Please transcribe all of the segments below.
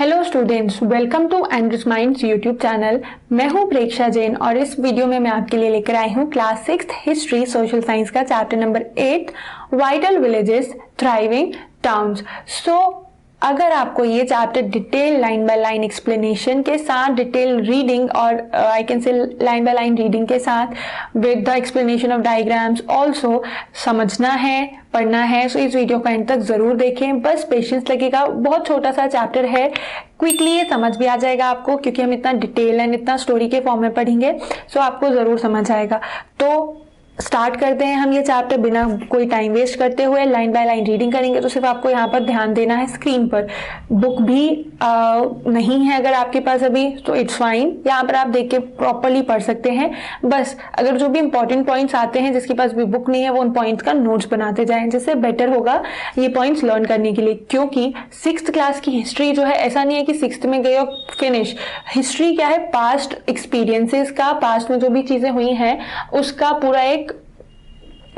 Hello students, welcome to Andrus minds YouTube channel. मैं हूं प्रेक्षा जैन और इस वीडियो में मैं आपके लिए लेकर आई हूं क्लास 6 हिस्ट्री सोशल साइंस का chapter number 8 vital villages thriving towns. अगर आपको ये chapter detail line by line explanation के साथ, डिटेल रीडिंग और I can say line by line reading के साथ with the explanation of diagrams also समझना है, पढ़ना है, सो इस वीडियो का एंड तक जरूर देखें। बस पेशेंस लगेगा, बहुत छोटा सा चैप्टर है, क्विकली ये समझ भी आ जाएगा आपको, क्योंकि हम इतना डिटेल एंड इतना स्टोरी के फॉर्म में पढ़ेंगे, सो आपको जरूर समझ आएगा। तो स्टार्ट करते हैं हम ये चैप्टर बिना कोई टाइम वेस्ट करते हुए। लाइन बाय लाइन रीडिंग करेंगे, तो सिर्फ आपको यहाँ पर ध्यान देना है स्क्रीन पर। बुक भी नहीं है अगर आपके पास अभी, तो इट्स फाइन, यहाँ पर आप देख के प्रॉपरली पढ़ सकते हैं। बस अगर जो भी इंपॉर्टेंट पॉइंट्स आते हैं, जिसके पास भी बुक नहीं है, वो उन पॉइंट्स का नोट्स बनाते जाएं, जिससे बेटर होगा ये पॉइंट्स लर्न करने के लिए। क्योंकि 6th क्लास की हिस्ट्री जो है, ऐसा नहीं है कि 6th में गए और फिनिश। हिस्ट्री क्या है? पास्ट एक्सपीरियंसेस का, पास्ट में जो भी चीजें हुई हैं उसका पूरा एक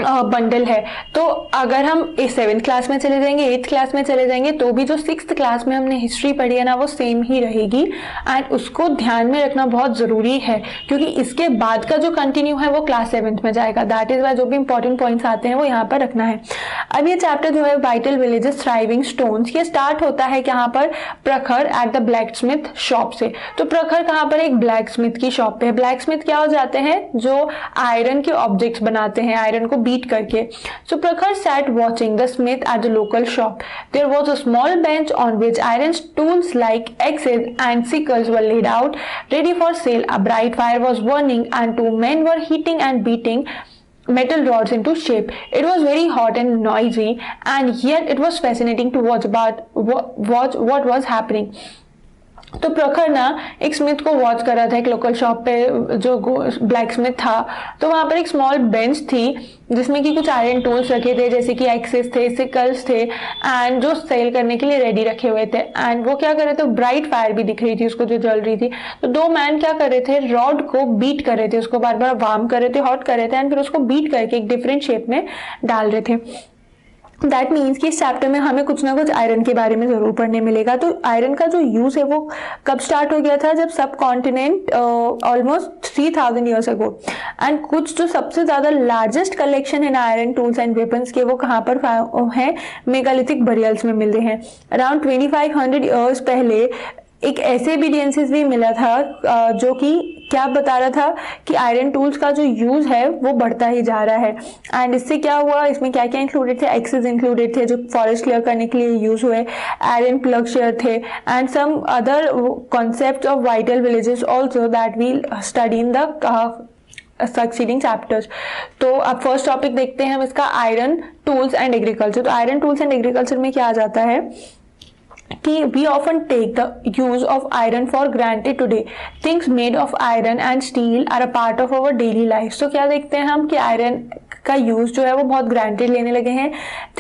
बंडल है। तो अगर हम 7th क्लास में चले जाएंगे, 8th क्लास में चले जाएंगे, तो भी जो 6th क्लास में हमने हिस्ट्री पढ़ी है ना, वो सेम ही रहेगी। एंड उसको ध्यान में रखना बहुत जरूरी है, क्योंकि इसके बाद का जो कंटिन्यू है वो क्लास 7th में जाएगा। दैट इज वाई जो भी इंपॉर्टेंट पॉइंट्स आते हैं वो यहाँ पर रखना है। अब ये चैप्टर जो है वाइटल विलेजेस थ्राइविंग स्टोन्स, ये स्टार्ट होता है यहाँ पर प्रखर at the black Smith shop से। तो प्रखर कहाँ पर? एक ब्लैक स्मिथ की शॉप पे है। ब्लैक स्मिथ क्या हो जाते हैं? जो आयरन के ऑब्जेक्ट्स बनाते हैं, आयरन को बीट करके। So Prakhar sat watching the smith at the local shop. There was a small bench on which iron tools like axes and sickles were laid out, ready for sale. A bright fire was burning and two men were heating and beating metal rods into shape. It was very hot and noisy, and yet it was fascinating to watch what was happening. तो प्रखर ना एक Smith को watch कर रहा था एक local shop पे, जो ब्लैक स्मिथ था। तो वहां पर एक स्मॉल बेंच थी जिसमें कि कुछ आयरन टूल्स रखे थे, जैसे कि एक्सेस थे, सिकल्स थे, एंड जो सेल करने के लिए रेडी रखे हुए थे। एंड वो क्या कर रहे थे? ब्राइट फायर भी दिख रही थी उसको, जो जल रही थी। तो दो मैन क्या कर रहे थे? रॉड को बीट कर रहे थे, उसको बार बार वार्म कर रहे थे, हॉट कर रहे थे, एंड फिर उसको बीट करके एक डिफरेंट शेप में डाल रहे थे। दैट मीन्स कि इस चैप्टर में हमें कुछ ना कुछ आयरन के बारे में जरूर पढ़ने मिलेगा। तो आयरन का जो यूज है वो कब स्टार्ट हो गया था? जब सब continent almost 3000 years ago. And कुछ जो सबसे ज्यादा लार्जेस्ट कलेक्शन है ना आयरन टूल्स एंड वेपन्स के, वो कहाँ पर है? मेगालिथिक बरियल्स में मिल रहे हैं। अराउंड 2500 ईयर्स पहले एक ऐसे एविडेंसेस भी मिला था जो कि क्या बता रहा था कि आयरन टूल्स का जो यूज है वो बढ़ता ही जा रहा है। एंड इससे क्या हुआ? इसमें क्या क्या इंक्लूडेड थे? एक्सेस इंक्लूडेड थे जो फॉरेस्ट क्लियर करने के लिए यूज हुए, आयरन प्लग शेयर थे, and some other concept of vital villages also that we study in the succeeding chapters. तो अब फर्स्ट टॉपिक देखते हैं हम इसका, आयरन टूल्स एंड एग्रीकल्चर। तो आयरन टूल्स एंड एग्रीकल्चर में क्या आ जाता है कि we often take the use of iron for granted today. Things made of iron and steel are a part of our daily life. तो क्या देखते हैं हम कि आयरन का यूज जो है वो बहुत ग्रांटेड लेने लगे हैं।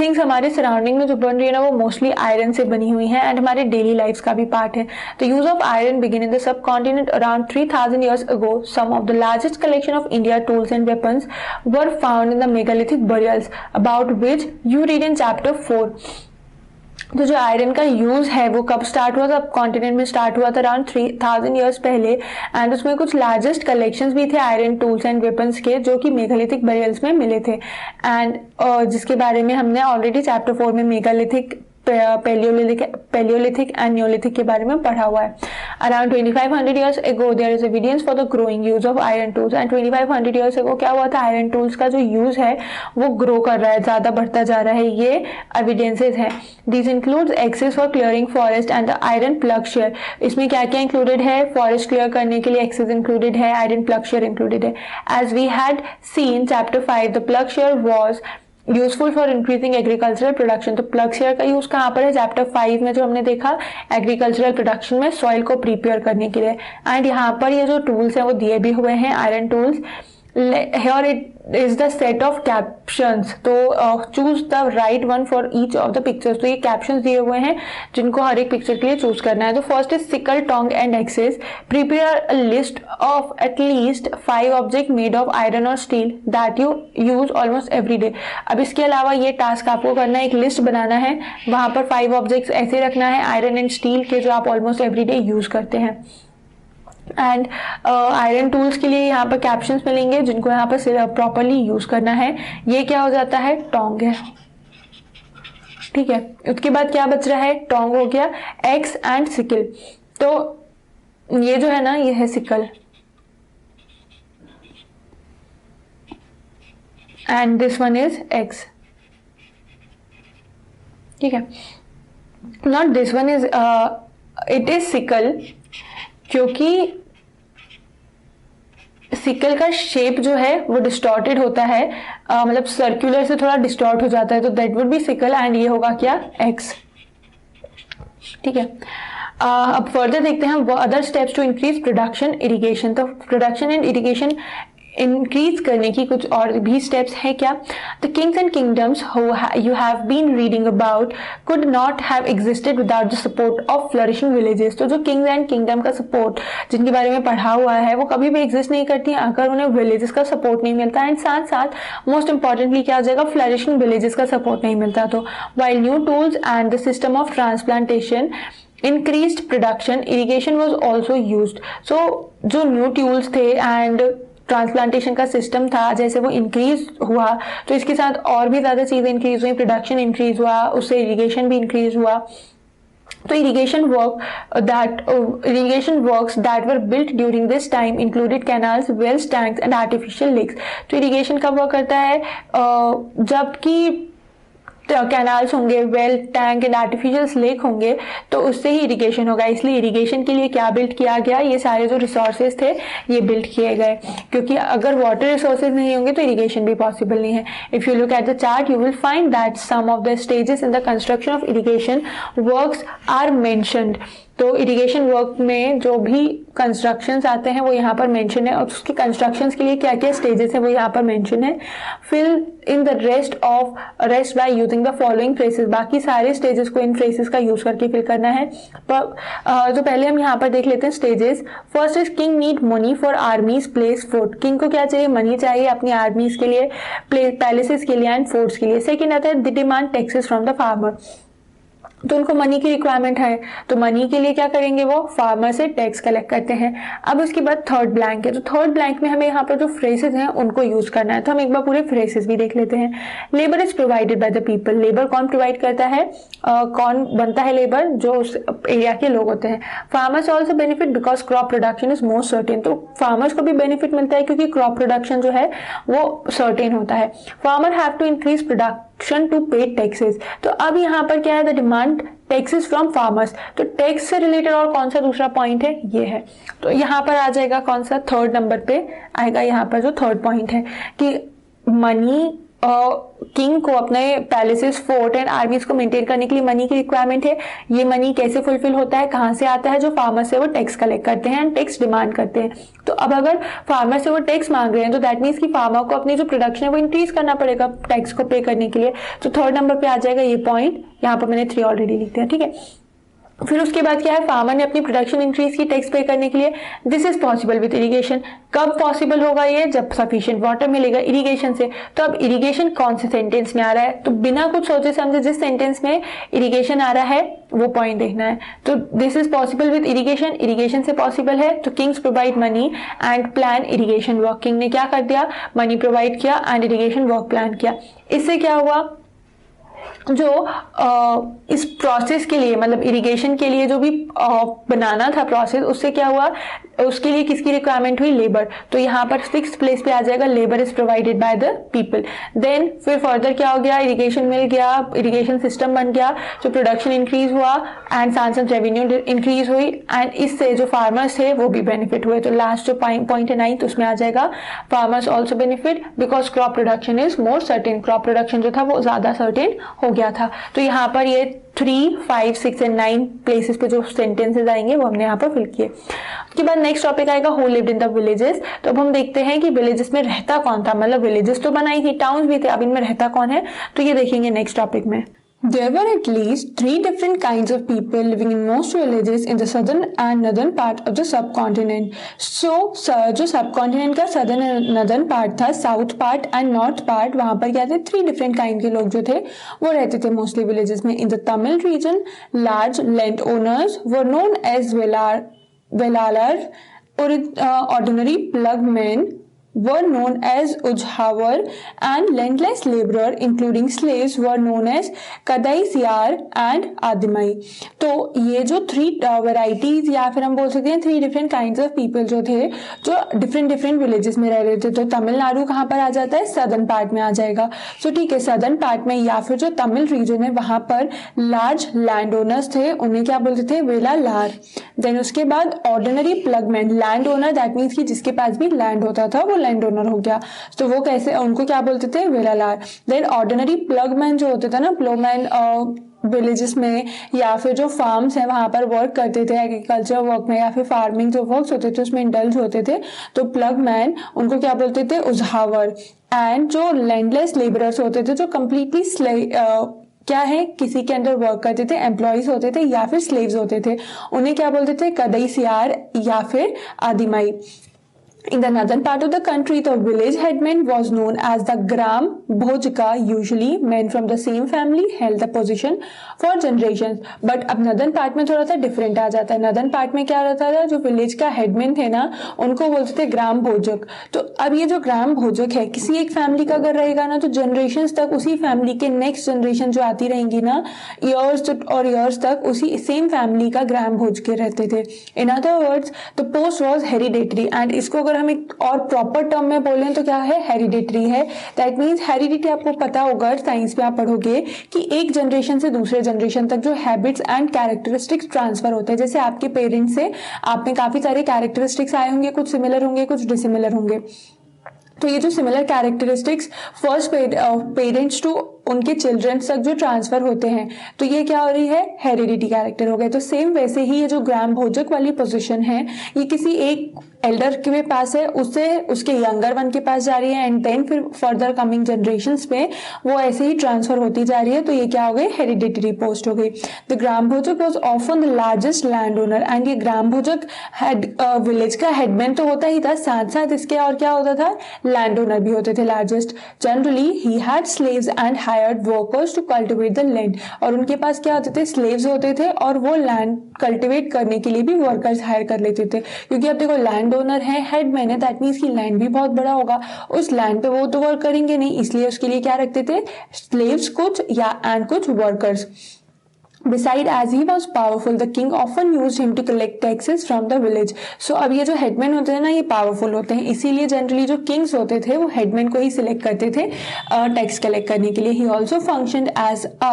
थिंग्स हमारे सराउंडिंग में जो बन रही है ना, वो मोस्टली आयरन से बनी हुई है, एंड हमारे डेली लाइफ का भी पार्ट है। The use of iron begin in the subcontinent around 3000 years ago. Some of the largest collection of India tools and weapons were found in the megalithic burials, about which you read in chapter 4। तो जो iron का use है वो कब start हुआ था? अब continent में स्टार्ट हुआ था अराउंड 3000 ईयर्स पहले। एंड उसमें कुछ लार्जेस्ट कलेक्शंस भी थे आयरन टूल्स एंड वेपन्स के, जो कि मेगालिथिक बरियल्स में मिले थे। एंड जिसके बारे में हमने ऑलरेडी चैप्टर 4 में मेगालिथिक, पैलियोलिथिक एंड न्योलिथिक के बारे में पढ़ा हुआ है। Around 2500 years ago there is evidence for the growing use of iron tools. And 2500 years ago क्या हुआ था? आयरन टूल्स का जो यूज है वो ग्रो कर रहा है, ज्यादा बढ़ता जा रहा है, ये एविडेंसेस हैं। This includes axes for clearing forest and the iron ploughshare. इसमें क्या क्या इंक्लूडेड है? फॉरेस्ट क्लियर करने के लिए एक्सेस इंक्लूडेड है, आयरन प्लग शेयर इंक्लूडेड है। As we had seen chapter 5, the ploughshare was useful for increasing agricultural production. तो प्लग शेयर का यूज कहाँ पर है? चैप्टर 5 में जो हमने देखा, एग्रीकल्चरल प्रोडक्शन में सॉइल को प्रिपेयर करने के लिए। एंड यहाँ पर ये जो टूल्स हैं वो दिए भी हुए हैं, iron tools. here it is the set of captions, तो choose the right one for each of the pictures। तो ये captions दिए हुए हैं जिनको हर एक पिक्चर के लिए चूज करना है। तो first is sickle, tongue and axes, prepare a list of at least 5 objects made of iron or steel that you use almost every day। अब इसके अलावा ये टास्क आपको करना है, एक लिस्ट बनाना है, वहां पर 5 ऑब्जेक्ट्स ऐसे रखना है आयरन एंड स्टील के जो आप ऑलमोस्ट एवरी डे यूज करते हैं। एंड आयरन टूल्स के लिए यहाँ पर कैप्शंस मिलेंगे जिनको यहाँ पर प्रॉपरली यूज करना है। ये क्या हो जाता है, टोंग है, ठीक है। उसके बाद क्या बच रहा है, टोंग हो गया, एक्स एंड सिकल। तो ये जो है ना, ये है sickle and this one is x, ठीक है। Not this one is, it is sickle, क्योंकि सिकल का शेप जो है वो डिस्टॉर्टेड होता है, मतलब सर्कुलर से थोड़ा डिस्टॉर्ट हो जाता है, तो that would be sickle and ये होगा क्या, एक्स, ठीक है। अब फर्दर देखते हैं हम other steps to increase production irrigation. तो प्रोडक्शन एंड इरिगेशन इंक्रीज करने की कुछ और भी स्टेप्स है क्या। The kings and kingdoms you have been reading about could not have existed without the support of flourishing villages. तो जो किंग्स एंड किंगडम का सपोर्ट जिनके बारे में पढ़ा हुआ है वो कभी भी एग्जिस्ट नहीं करती अगर उन्हें विलेजेस का सपोर्ट नहीं मिलता, एंड साथ साथ मोस्ट इंपॉर्टेंटली क्या आ जाएगा, फ्लरिशिंग विलेजेस का सपोर्ट नहीं मिलता। तो while new tools and the system of transplantation increased production, irrigation was also used। so जो न्यू टूल्स थे एंड ट्रांसप्लांटेशन का सिस्टम था, जैसे वो इंक्रीज हुआ तो इसके साथ और भी ज्यादा चीजें इंक्रीज हुई, प्रोडक्शन इंक्रीज हुआ, उससे इरिगेशन भी इंक्रीज हुआ। तो irrigation works that were built during this time included canals, wells, tanks and artificial lakes। तो इरिगेशन कब वर्क करता है, जबकि कैनाल्स होंगे, well, tank and artificial lake होंगे, तो उससे ही इरिगेशन होगा। इसलिए इरिगेशन के लिए क्या बिल्ड किया गया, ये सारे जो रिसोर्सेज थे ये बिल्ड किए गए, क्योंकि अगर वाटर रिसोर्सेज नहीं होंगे तो इरिगेशन भी पॉसिबल नहीं है। If you look at the chart you will find that some of the stages in the construction of irrigation works are mentioned. तो इरिगेशन वर्क में जो भी कंस्ट्रक्शंस आते हैं वो यहाँ पर मेंशन है, और उसके कंस्ट्रक्शंस के लिए क्या क्या स्टेजेस है वो यहाँ पर मेंशन है। Fill in the rest by using the following phrases. बाकी सारे स्टेजेस को इन फ्रेसेस का यूज करके फिल करना है। तो पहले हम यहाँ पर देख लेते हैं stages. First is king need money for आर्मीज place fort. King को क्या चाहिए, मनी चाहिए अपनी आर्मीज के लिए, पैलेसेस के लिए एंड फोर्ट्स के लिए। सेकेंड आता है the demand taxes from the farmer. तो उनको मनी की रिक्वायरमेंट है, तो मनी के लिए क्या करेंगे, वो फार्मर से टैक्स कलेक्ट करते हैं। अब उसके बाद थर्ड ब्लैंक है, तो थर्ड ब्लैंक में हमें यहाँ पर जो फ्रेसेस हैं उनको यूज करना है। तो हम एक बार पूरे फ्रेसेस भी देख लेते हैं। Labour is provided by the people. Labour कौन प्रोवाइड करता है, कौन बनता है लेबर, जो उस एरिया के लोग होते हैं। Farmers also benefit because crop production is more certain. तो फार्मर्स को भी बेनिफिट मिलता है क्योंकि क्रॉप प्रोडक्शन जो है वो सर्टेन होता है। Farmer have to increase production to pay taxes. तो अब यहाँ पर क्या है, the demand taxes from farmers. तो टैक्स से रिलेटेड और कौन सा दूसरा पॉइंट है, ये है। तो यहाँ पर आ जाएगा कौन सा, थर्ड नंबर पे आएगा यहाँ पर जो थर्ड पॉइंट है कि मनी, किंग को अपने पैलेसेस, फोर्ट एंड आर्मीज को मेंटेन करने के लिए मनी की रिक्वायरमेंट है। ये मनी कैसे फुलफिल होता है, कहाँ से आता है, जो फार्मर से वो टैक्स कलेक्ट करते हैं एंड टैक्स डिमांड करते हैं। तो अब अगर फार्मर से वो टैक्स मांग रहे हैं तो दैट मीन्स कि फार्मर को अपनी जो प्रोडक्शन है वो इंक्रीज करना पड़ेगा टैक्स को पे करने के लिए। तो थर्ड नंबर पे आ जाएगा ये पॉइंट, यहाँ पर मैंने 3 ऑलरेडी लिख दिया, ठीक है। फिर उसके बाद क्या है, फार्मर ने अपनी प्रोडक्शन इंक्रीज की टैक्स पे करने के लिए। This is possible with irrigation. कब पॉसिबल होगा ये, जब सफिशिएंट वाटर मिलेगा इरिगेशन से। तो अब इरिगेशन कौन से सेंटेंस में आ रहा है, तो बिना कुछ सोचे समझे जिस सेंटेंस में इरिगेशन आ रहा है वो पॉइंट देखना है। तो this is possible with irrigation, irrigation से पॉसिबल है। तो Kings provide money and plan irrigation work. King ने क्या कर दिया, मनी प्रोवाइड किया एंड इरिगेशन वर्क प्लान किया। इससे क्या हुआ, जो इस प्रोसेस के लिए, मतलब इरिगेशन के लिए जो भी बनाना था प्रोसेस, उससे क्या हुआ, उसके लिए किसकी रिक्वायरमेंट हुई, लेबर। तो यहाँ पर फिक्स प्लेस पे आ जाएगा labour is provided by the people. Then फिर फर्दर क्या हो गया, इरिगेशन मिल गया, इरिगेशन सिस्टम बन गया, जो प्रोडक्शन इंक्रीज हुआ एंड साथ रेवेन्यू इंक्रीज हुई एंड इससे जो फार्मर्स थे वो भी बेनिफिट हुए। तो लास्ट जो पॉइंट है 9th, उसमें आ जाएगा farmers also benefit because crop production is more certain. Crop production जो था वो ज्यादा सर्टेन हो गया था। तो यहाँ पर ये 3, 5, 6 एंड 9 प्लेसेस पे जो सेंटेंसेस आएंगे वो हमने यहाँ पर फिल किए। उसके बाद नेक्स्ट टॉपिक आएगा who lived in the villages. तो अब हम देखते हैं कि विलेजेस में रहता कौन था, मतलब विलेजेस तो बनाई थी, टाउन्स भी थे, अब इनमें रहता कौन है, तो ये देखेंगे नेक्स्ट टॉपिक में। There were at least 3 different kinds of people living in most villages in the southern and northern part of the subcontinent. So, जो subcontinent का southern and northern part था, south part and north part, वहाँ पर क्या थे, 3 different kind के लोग जो थे वो रहते थे mostly villages में. In the Tamil region, large landowners were known as vellalar, or ordinary plugmen were known as ujhavar, and landless laborer including slaves were known as kadaisiyar and adimai. तो ये जो 3 varieties या फिर हम बोल सकते हैं 3 different kinds of people जो थे, जो different villages में रह रहे थे। तो तमिलनाडु कहाँ पर आ जाता है, southern part में आ जाएगा। तो ठीक है, southern part में या फिर जो तमिल region है वहाँ पर large landowners थे, उन्हें क्या बोलते थे, वेलालार। देन उसके बाद ordinary plugmen, landowner that means कि जिसके पास भी land होता था वो लैंड ओनर हो गया, तो वो कैसे, उनको क्या बोलते थे, वेलालार। देन ऑर्डिनरी प्लगमैन जो होते थे ना, प्लोमैन विलेजेस में या फिर जो फार्म्स है वहां पर वर्क करते थे, एग्रीकल्चर वर्क में या फिर फार्मिंग जो वर्क्स होते थे उसमें इंडल्ज होते थे, तो प्लगमैन उनको क्या बोलते थे, उजहावर। एंड जो लैंडलेस लेबरर्स होते थे जो कम्प्लीटली क्या है, किसी के अंडर वर्क करते थे, एम्प्लॉयज होते थे या फिर स्लेव्स होते थे, उन्हें क्या बोलते थे, कदईसियार या फिर आदिमाई। In the northern part of the country, the village headman was known as the Gram Bhojka. Usually, men from the same family held the position for generations. But अब northern part में थोड़ा सा different आ जाता है। northern part में क्या रहता था, जो village का headman थे ना, उनको बोलते थे ग्राम भोजक। तो अब ये जो ग्राम भोजक है, किसी एक फैमिली का अगर रहेगा ना, तो generations तक उसी फैमिली के next generation जो आती रहेंगी ना, years और years तक उसी same फैमिली का ग्राम भोजके रहते थे। In other words, the post was hereditary, and इसको हम एक और प्रॉपर टर्म में बोलें तो क्या है, हेरिडिटरी है। दैट मींस हेरिडिटी आपको पता होगा, साइंस में आप पढ़ोगे कि एक जनरेशन से दूसरे जनरेशन तक जो हैबिट्स एंड कैरेक्टरिस्टिक्स ट्रांसफर होते हैं। जैसे आपके पेरेंट्स से आप में काफी सारे कैरेक्टरिस्टिक्स आए होंगे, कुछ सिमिलर होंगे, कुछ डिसिमिलर होंगे। तो ये जो similar characteristics first parents to उनके चिल्ड्रंस तक जो ट्रांसफर होते हैं, तो ये क्या हो रही है, हेरिडिटी कैरेक्टर हो गए। तो सेम वैसे ही ये जो ग्राम भोजक वाली पोजीशन है, ये किसी एक एल्डर के पास है, उससे उसके यंगर वन के पास जा रही है, एंड देन फिर फर्दर कमिंग जनरेशंस में वो ऐसे ही ट्रांसफर होती जा रही है। तो ये क्या हो गई, हेरिडिटरी पोस्ट हो गई। The gram Bhojak was often the largest land owner, and ये ग्राम भोजक विलेज का हेडमैन तो होता ही था, साथ साथ इसके और क्या होता था, लैंड ओनर भी होते थे largest. Generally he had slaves and hired workers to cultivate the land, और उनके पास क्या होते थे, स्लेव्स होते थे, और वो लैंड कल्टिवेट करने के लिए भी वर्कर्स हायर कर लेते थे। क्योंकि अब देखो लैंड ओनर है, हेडमैन है, दैट मींस की लैंड भी बहुत बड़ा होगा, उस लैंड पे वो तो वर्क करेंगे नहीं, इसलिए उसके लिए क्या रखते थे, स्लेव्स कुछ या एंड कुछ workers. Beside, as he was powerful, the king often used him to collect taxes from the village. So अब ये जो headmen होते हैं ना, ये powerful होते हैं, इसीलिए generally जो kings होते थे वो headmen को ही select करते थे tax collect करने के लिए। He also functioned as a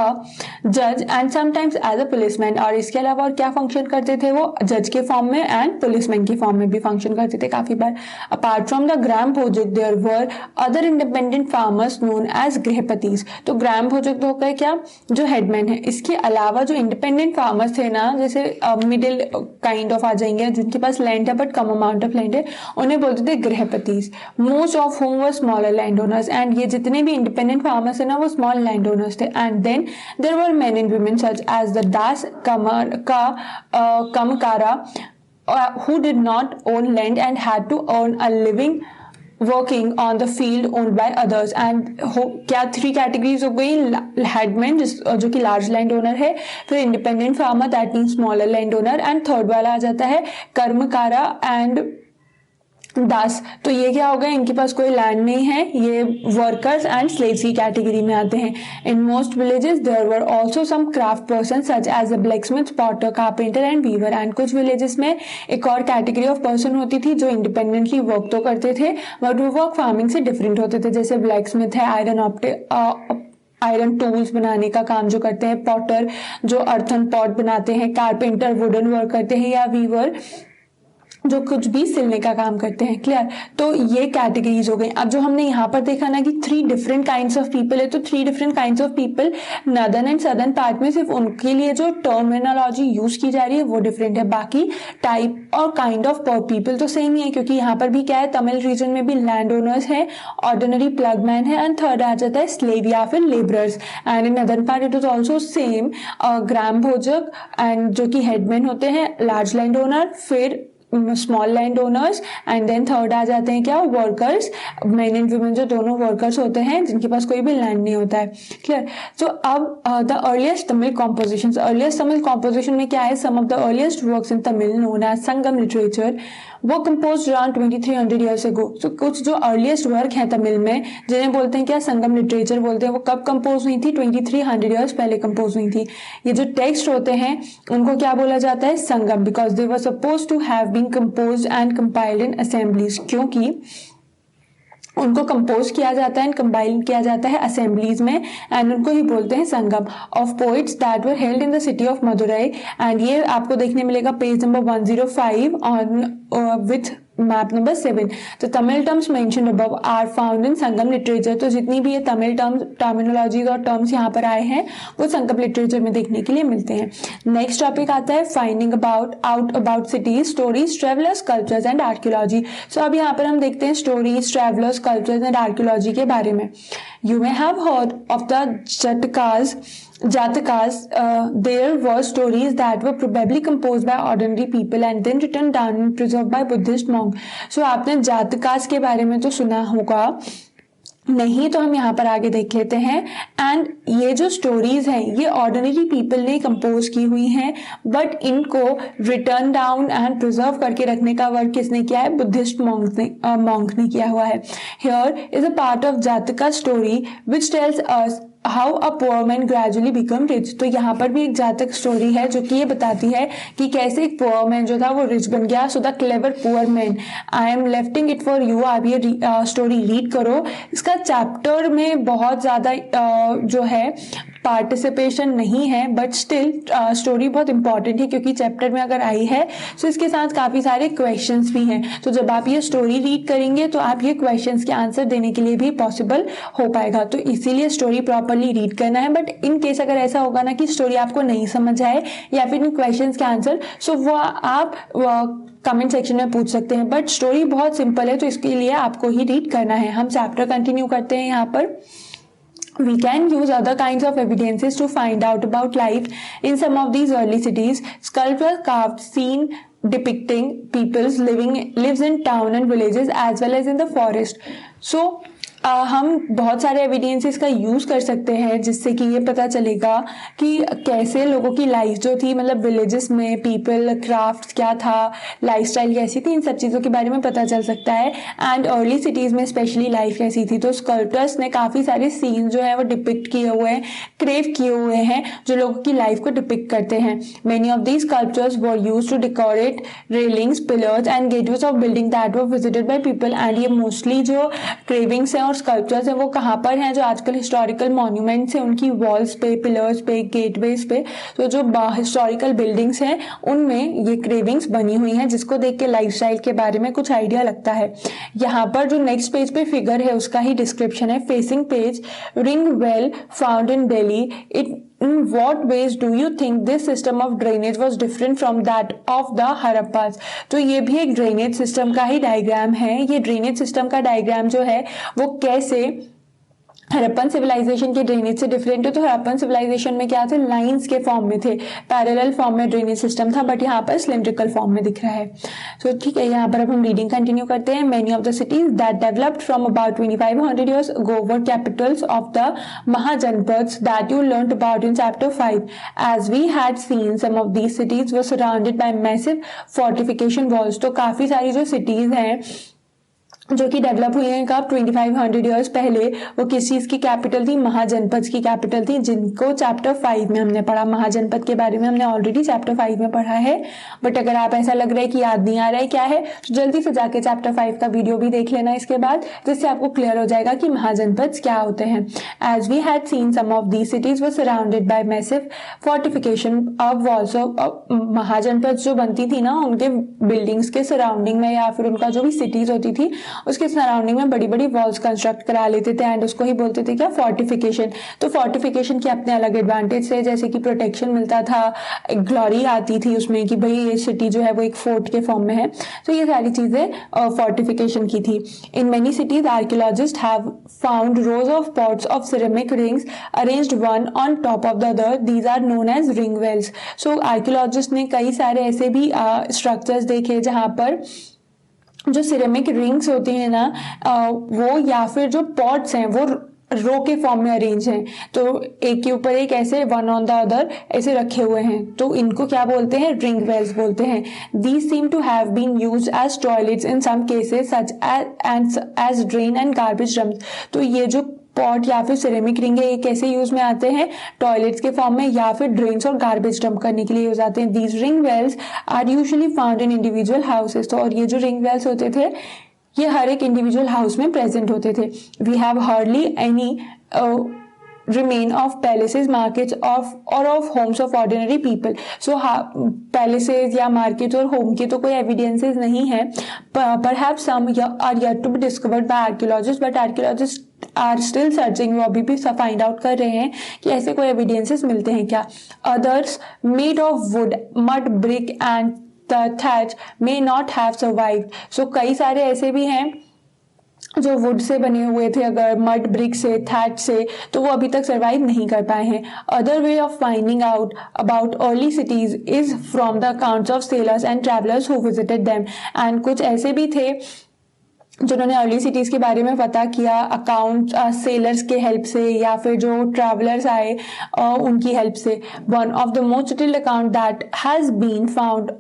judge and sometimes as a policeman, और इसके अलावा और क्या function करते थे वो, judge के form में and policeman की form में भी function करते थे काफी बार। Apart from the gram bhojak, there were other independent farmers known as गृहपतिस। तो ग्राम भोजक तो होकर क्या, जो headman है, इसके अलावा जो इंडिपेंडेंट फार्मर्स थे ना, जैसे मिडिल काइंड ऑफ आ जाएंगे, जिनके पास लैंड है बट कम अमाउंट ऑफ लैंड है, उन्हें बोलते थे गृहपतिस। Most of whom were smaller land owners, and ये जितने भी इंडिपेंडेंट फार्मर्स है ना, वो स्मॉल लैंड ओनर्स थे। And then there were men and women such as the dasa kammakara who did not own land and had to earn a living working on the field owned by others। and क्या 3 categories हो गई, headman जो कि large land owner है, फिर independent farmer that mean smaller land owner, and third वाला आ जाता है कर्मकारा एंड दास। तो ये क्या हो गया, इनके पास कोई लैंड नहीं है, ये वर्कर्स एंड स्लेव्स की कैटेगरी में आते हैं। In most villages there were also some craft person such as a blacksmith, potter, carpenter and weaver. And कुछ विलेजेस में एक और कैटेगरी ऑफ पर्सन होती थी जो इंडिपेंडेंटली वर्क तो करते थे बट वो वर्क फार्मिंग से डिफरेंट होते थे। जैसे ब्लैकस्मिथ है, आयरन टूल्स बनाने का काम जो करते हैं, पॉटर जो अर्थन पॉट बनाते हैं, कारपेंटर वुडन वर्क करते हैं, या वीवर जो कुछ भी सिलने का काम करते हैं। क्लियर? तो ये कैटेगरीज हो गई। अब जो हमने यहाँ पर देखा ना कि 3 डिफरेंट काइंड्स ऑफ पीपल है, तो 3 different kinds of people northern and southern part में सिर्फ उनके लिए जो टर्मिनोलॉजी यूज की जा रही है वो डिफरेंट है, बाकी टाइप और काइंड ऑफ पीपल तो सेम ही है, क्योंकि यहाँ पर भी क्या है, तमिल रीजन में भी लैंड ओनर्स है, ऑर्डिनरी प्लगमैन है, एंड थर्ड आ जाता है स्लेव या फिर labourers. And in other part it is also same, grama bhojaka and जो कि हेडमैन होते हैं, लार्ज लैंड ओनर, फिर small land owners, and then third आ जाते हैं क्या, वर्कर्स, मेन एंड वुमेन जो दोनों वर्कर्स होते हैं जिनके पास कोई भी लैंड नहीं होता है। क्लियर? तो अब the earliest Tamil composition, earliest Tamil composition में क्या है, some of the earliest works in Tamil known as Sangam literature वो कंपोज अराउंड 2300 ईयर्स अगो। तो कुछ जो अर्लीस्ट वर्क है तमिल में जिन्हें बोलते हैं क्या, संगम लिटरेचर बोलते हैं, वो कब कंपोज हुई थी, 2300 ईयर्स पहले कंपोज हुई थी। ये जो टेक्स्ट होते हैं उनको क्या बोला जाता है, Sangam, because they were supposed to have been composed and compiled in assemblies, क्योंकि उनको कंपोज किया जाता है एंड कंपाइल किया जाता है असेंबलीज में, एंड उनको ही बोलते हैं Sangam of poets that were held in the city of Madurai. And ये आपको देखने मिलेगा page number 105 on with map number 7। तो Tamil terms mentioned above are found in Sangam literature. तो जितनी भी ये तमिल टर्म्स, टर्मिनोलॉजीज और टर्म्स यहाँ पर आए हैं वो संगम लिटरेचर में देखने के लिए मिलते हैं। नेक्स्ट टॉपिक आता है finding out about cities, stories, travellers, cultures and archaeology. So अब यहाँ पर हम देखते हैं stories, travellers, cultures and archaeology के बारे में। You may have heard of the Jatakas, there were stories that were probably composed by ordinary people and then written down and preserved by Buddhist monks. So आपने जातकास के बारे में तो सुना होगा, नहीं तो हम यहाँ पर आगे देख लेते हैं। एंड ये जो स्टोरीज हैं ये ऑर्डिनरी पीपल ने कंपोज की हुई हैं, बट इनको रिटर्न डाउन एंड प्रिजर्व करके रखने का वर्क किसने किया है, बुद्धिस्ट मॉन्क ने किया हुआ है। Here is a part of Jataka story which tells us how a poor man gradually become rich. तो यहाँ पर भी एक जातक स्टोरी है जो कि ये बताती है कि कैसे एक पुअर मैन जो था वो रिच बन गया। So the clever poor man, I am lifting it for you, आप ये स्टोरी रीड करो। इसका चैप्टर में बहुत ज़्यादा जो है पार्टिसिपेशन नहीं है, बट स्टिल स्टोरी बहुत इंपॉर्टेंट है, क्योंकि चैप्टर में अगर आई है तो इसके साथ काफ़ी सारे क्वेश्चंस भी हैं। तो जब आप ये स्टोरी रीड करेंगे तो आप ये क्वेश्चंस के आंसर देने के लिए भी पॉसिबल हो पाएगा। तो इसीलिए स्टोरी प्रॉपरली रीड करना है। बट इन केस अगर ऐसा होगा ना कि स्टोरी आपको नहीं समझ आए या फिर इन क्वेश्चंस के आंसर, सो वो आप कमेंट सेक्शन में पूछ सकते हैं। बट स्टोरी बहुत सिंपल है तो इसके लिए आपको ही रीड करना है। हम चैप्टर कंटिन्यू करते हैं यहाँ पर। We can use other kinds of evidences to find out about life in some of these early cities. Sculptures carved scene depicting people's lives in town and villages as well as in the forest. So हम बहुत सारे evidences का use कर सकते हैं जिससे कि ये पता चलेगा कि कैसे लोगों की लाइफ जो थी, मतलब विलेजेस में पीपल, क्राफ्ट क्या था, लाइफस्टाइल कैसी थी, इन सब चीज़ों के बारे में पता चल सकता है। एंड अर्ली सिटीज़ में स्पेशली लाइफ कैसी थी। तो स्कल्पटर्स ने काफ़ी सारे सीन जो है वो डिपिक्ट किए हुए हैं, क्रेव किए हुए हैं, जो लोगों की लाइफ को डिपिक्ट करते हैं। Many of these sculptures were use to decorate railings, pillars and gateways of building that were visited by people. And ये मोस्टली जो क्रेविंग्स हैं और स्कल्पचर्स हैं वो कहाँ पर हैं, जो आजकल हिस्टोरिकल मॉन्यूमेंट्स हैं उनकी वॉल्स पे, पिलर्स पे, गेटवेज पे, तो जो हिस्टोरिकल बिल्डिंग्स हैं उनमें ये क्रेविंग्स बनी हुई हैं, जिसको देख के लाइफस्टाइल के बारे में कुछ आइडिया लगता है। यहाँ पर जो नेक्स्ट पेज पे फिगर है उसका ही डिस्क्रिप्शन है। Facing page, ring well found in Delhi, it In what ways do you think this system of drainage was different from that of the Harappas? तो ये भी एक ड्रेनेज सिस्टम का ही डायग्राम है। ये ड्रेनेज सिस्टम का डायग्राम जो है वो कैसे हड़प्पन सिविलाइजेशन के ड्रेनेज से डिफरेंट है। तो हड़प्पन सिविलाइजेशन में क्या थे, लाइंस के फॉर्म में थे, पैरेलल फॉर्म में ड्रेनेज सिस्टम था, बट यहाँ पर सिलिंड्रिकल फॉर्म में दिख रहा है। सो ठीक है, यहाँ पर अब हम रीडिंग कंटिन्यू करते हैं। Many of the cities that developed from about 2500 years ago were capitals of the Mahajanapads that you learnt about in chapter 5. As we had seen, some of these cities were surrounded by massive fortification walls. तो काफी सारी जो cities हैं जो कि develop हुई हैं कब 2500 ईयर्स पहले। वो किस चीज़ की कैपिटल थी? महाजनपद की कैपिटल थी, जिनको चैप्टर 5 में हमने पढ़ा। महाजनपद के बारे में हमने ऑलरेडी चैप्टर 5 में पढ़ा है, बट अगर आप ऐसा लग रहा है कि याद नहीं आ रहा है क्या है, तो जल्दी से जाके चैप्टर 5 का वीडियो भी देख लेना इसके बाद, जिससे आपको क्लियर हो जाएगा कि महाजनपद क्या होते हैं। As we had seen some of these cities were surrounded by massive fortification of walls of. Mahajanapada जो बनती थी ना, उनके बिल्डिंग्स के सराउंडिंग में या फिर उनका जो भी सिटीज होती थी उसके सराउंडिंग में बड़ी बड़ी वॉल्स कंस्ट्रक्ट करा लेते थे, एंड उसको ही बोलते थे क्या? फोर्टिफिकेशन। तो फोर्टिफिकेशन के अपने अलग एडवांटेज थे, जैसे कि प्रोटेक्शन मिलता था, एक ग्लोरी आती थी उसमें कि भाई ये सिटी जो है वो एक फोर्ट के फॉर्म में है। तो ये सारी चीजें फोर्टिफिकेशन की थी। In many cities archaeologist have found rows of pots of ceramic rings arranged one on top of the other, these are known as ring wells. So archaeologist ने कई सारे ऐसे भी स्ट्रक्चर्स देखे जहां पर जो सिरेमिक रिंग्स होती हैं ना, वो या फिर जो पॉट्स हैं वो रो के फॉर्म में अरेंज हैं, तो एक के ऊपर एक ऐसे वन ऑन द अदर ऐसे रखे हुए हैं, तो इनको क्या बोलते हैं? रिंग वेल्स बोलते हैं। These seem to have been used as toilets in some cases such as drain and garbage drums. तो ये जो पॉट या फिर सिरेमिक रिंग है, ये कैसे यूज में आते हैं? टॉयलेट्स के फॉर्म में या फिर ड्रेन्स और गार्बेज डंप करने के लिए यूज आते हैं। These ring wells are usually found in individual houses. तो और ये जो रिंग वेल्स होते थे ये हर एक इंडिविजुअल हाउस में प्रेजेंट होते थे। We have hardly any remain of palaces, markets of homes of ordinary people. So palaces या markets और home के तो कोई evidences नहीं है। Perhaps some are yet to be discovered by archaeologists, but archaeologists are still searching। वो अभी भी find out कर रहे हैं कि ऐसे कोई evidences मिलते हैं क्या। Others made of wood, mud, brick and the thatch may not have survived। So कई सारे ऐसे भी हैं जो वुड से बने हुए थे, अगर मड, ब्रिक से, थैट से, तो वो अभी तक सर्वाइव नहीं कर पाए हैं। Other way of finding out about early cities is from the accounts of sellers and travellers who visited them. And कुछ ऐसे भी थे जिन्होंने अर्ली सिटीज के बारे में पता किया अकाउंट सेलर्स के हेल्प से या फिर जो ट्रैवलर्स आए उनकी हेल्प से। One of the most detailed account that has been found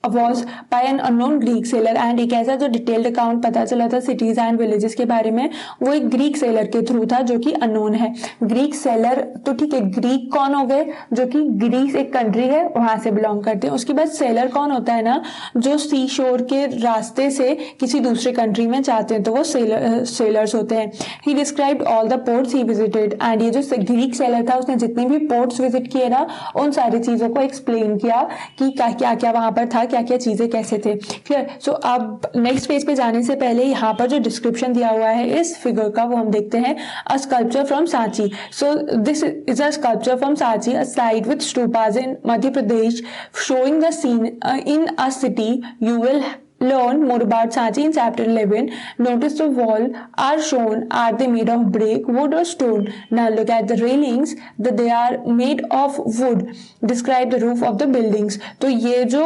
was by an unknown Greek sailor। And एक ऐसा जो डिटेल्ड अकाउंट पता चला था सिटीज एंड विलेजेस के बारे में, वो एक ग्रीक सेलर के थ्रू था जो कि अननोन है। ग्रीक सेलर तो ठीक है, ग्रीक कौन हो गए? जो कि ग्रीस एक कंट्री है वहां से बिलोंग करते हैं। उसके बाद सेलर कौन होता है ना, जो सी शोर के रास्ते से किसी दूसरे कंट्री में जाते हैं, तो वो सेलर्स होते हैं। ही described all the ports he visited. And ये जो ग्रीक सेलर था उसने जितने भी पोर्ट्स विजिट किए ना, उन सारी चीजों को एक्सप्लेन किया कि क्या क्या वहां पर था, क्या क्या चीजें कैसे थे। क्लियर? सो अब नेक्स्ट पेज पे जाने से पहले यहाँ पर जो डिस्क्रिप्शन दिया हुआ है इस फिगर का वो हम देखते हैं। अ sculpture from Sanchi. So this is a sculpture from Sanchi, a site with stupas in Madhya Pradesh showing the seen in a city. You will learn more about Sanchi in chapter 11. Notice the wall are shown. Are they made of brick, wood or stone? Now look at the railings that they are made of wood. Describe the roof of the buildings. तो ये जो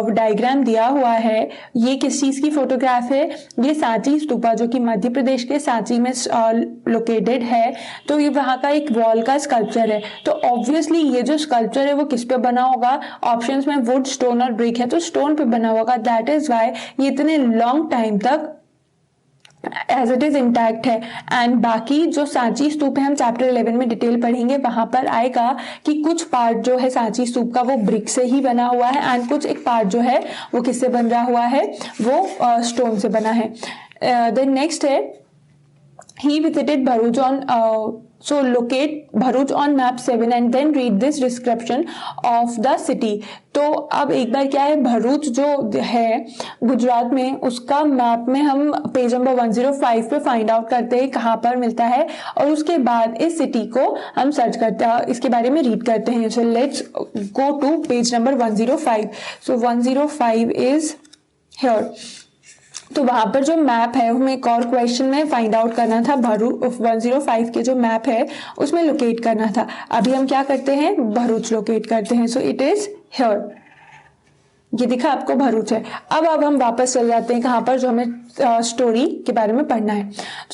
diagram दिया हुआ है ये किस चीज की फोटोग्राफ है? ये सांची स्तूपा जो कि मध्य प्रदेश के सांची में लोकेटेड है। तो ये वहां का एक वॉल का स्कल्पचर है। तो ऑब्वियसली ये जो स्कल्पचर है वो किस पे बना होगा? ऑप्शंस में वुड, स्टोन और ब्रिक है, तो स्टोन पे बना होगा। दैट इज ये इतने लॉन्ग टाइम तक एज इट इज इंटैक्ट है। एंड बाकी जो सांची स्तूप है हम चैप्टर 11 में डिटेल पढ़ेंगे, वहां पर आएगा कि कुछ पार्ट जो है सांची स्तूप का वो ब्रिक से ही बना हुआ है एंड कुछ एक पार्ट जो है वो किससे बन रहा हुआ है? वो स्टोन से बना है। देन नेक्स्ट है he visited Bharuch on so locate Bharuch on map 7 and then read this description of the city। तो अब एक बार क्या है, भरूच जो है गुजरात में, उसका मैप में हम पेज नंबर 105 पे फाइंड आउट करते हैं कहाँ पर मिलता है, और उसके बाद इस सिटी को हम सर्च करते हैं, इसके बारे में रीड करते हैं। So let's go to page number 105। So 105 is here. तो वहां पर जो मैप है हमें एक और क्वेश्चन में फाइंड आउट करना था, 105 के जो मैप है उसमें लोकेट करना था। अभी हम क्या करते हैं? भरूच लोकेट करते हैं। सो इट इज हियर, ये दिखा आपको भरूच है। अब हम वापस चल जाते हैं कहाँ पर जो हमें स्टोरी के बारे में पढ़ना है।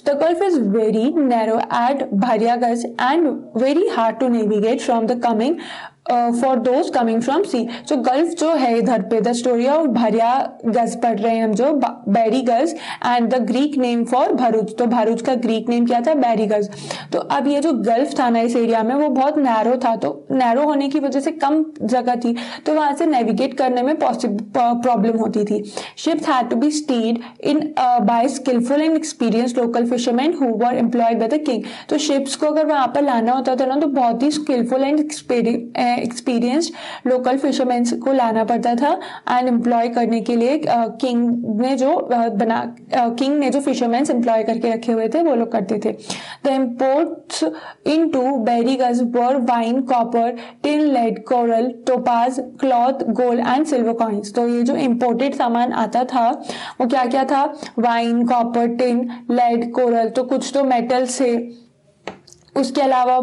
The gulf is very narrow at Barygaza and very hard to navigate from the coming for those coming from sea. जो गल्फ जो है इधर पे, द स्टोरी ऑफ भरिया गज पढ़ रहे हैं हम, जो Barygaza and the Greek name for Bharuch. तो भरूच का ग्रीक नेम क्या था? बैरीगज। तो अब ये जो गल्फ था ना इस एरिया में, वो बहुत नैरो था, तो नैरो होने की वजह से कम जगह थी, तो वहां से नेविगेट करने में प्रॉब्लम होती थी। Ships had to be steered in by skilful and experienced local fisherman who were employed by the king. तो शिप्स को अगर वहां पर लाना होता था ना, तो बहुत ही skilful and experienced local fisherman को लाना पड़ता था एंड एम्प्लॉय करने के लिए किंग ने जो फिशरमैन एम्प्लॉय करके रखे हुए थे वो लोग करते थे। The imports into Barygaza were wine, copper, tin, lead, coral, topaz, cloth, gold and silver coins. तो ये जो इम्पोर्टेड सामान आता था वो क्या क्या था? Wine, copper, tin, lead, coral, तो कुछ तो मेटल्स थे, उसके अलावा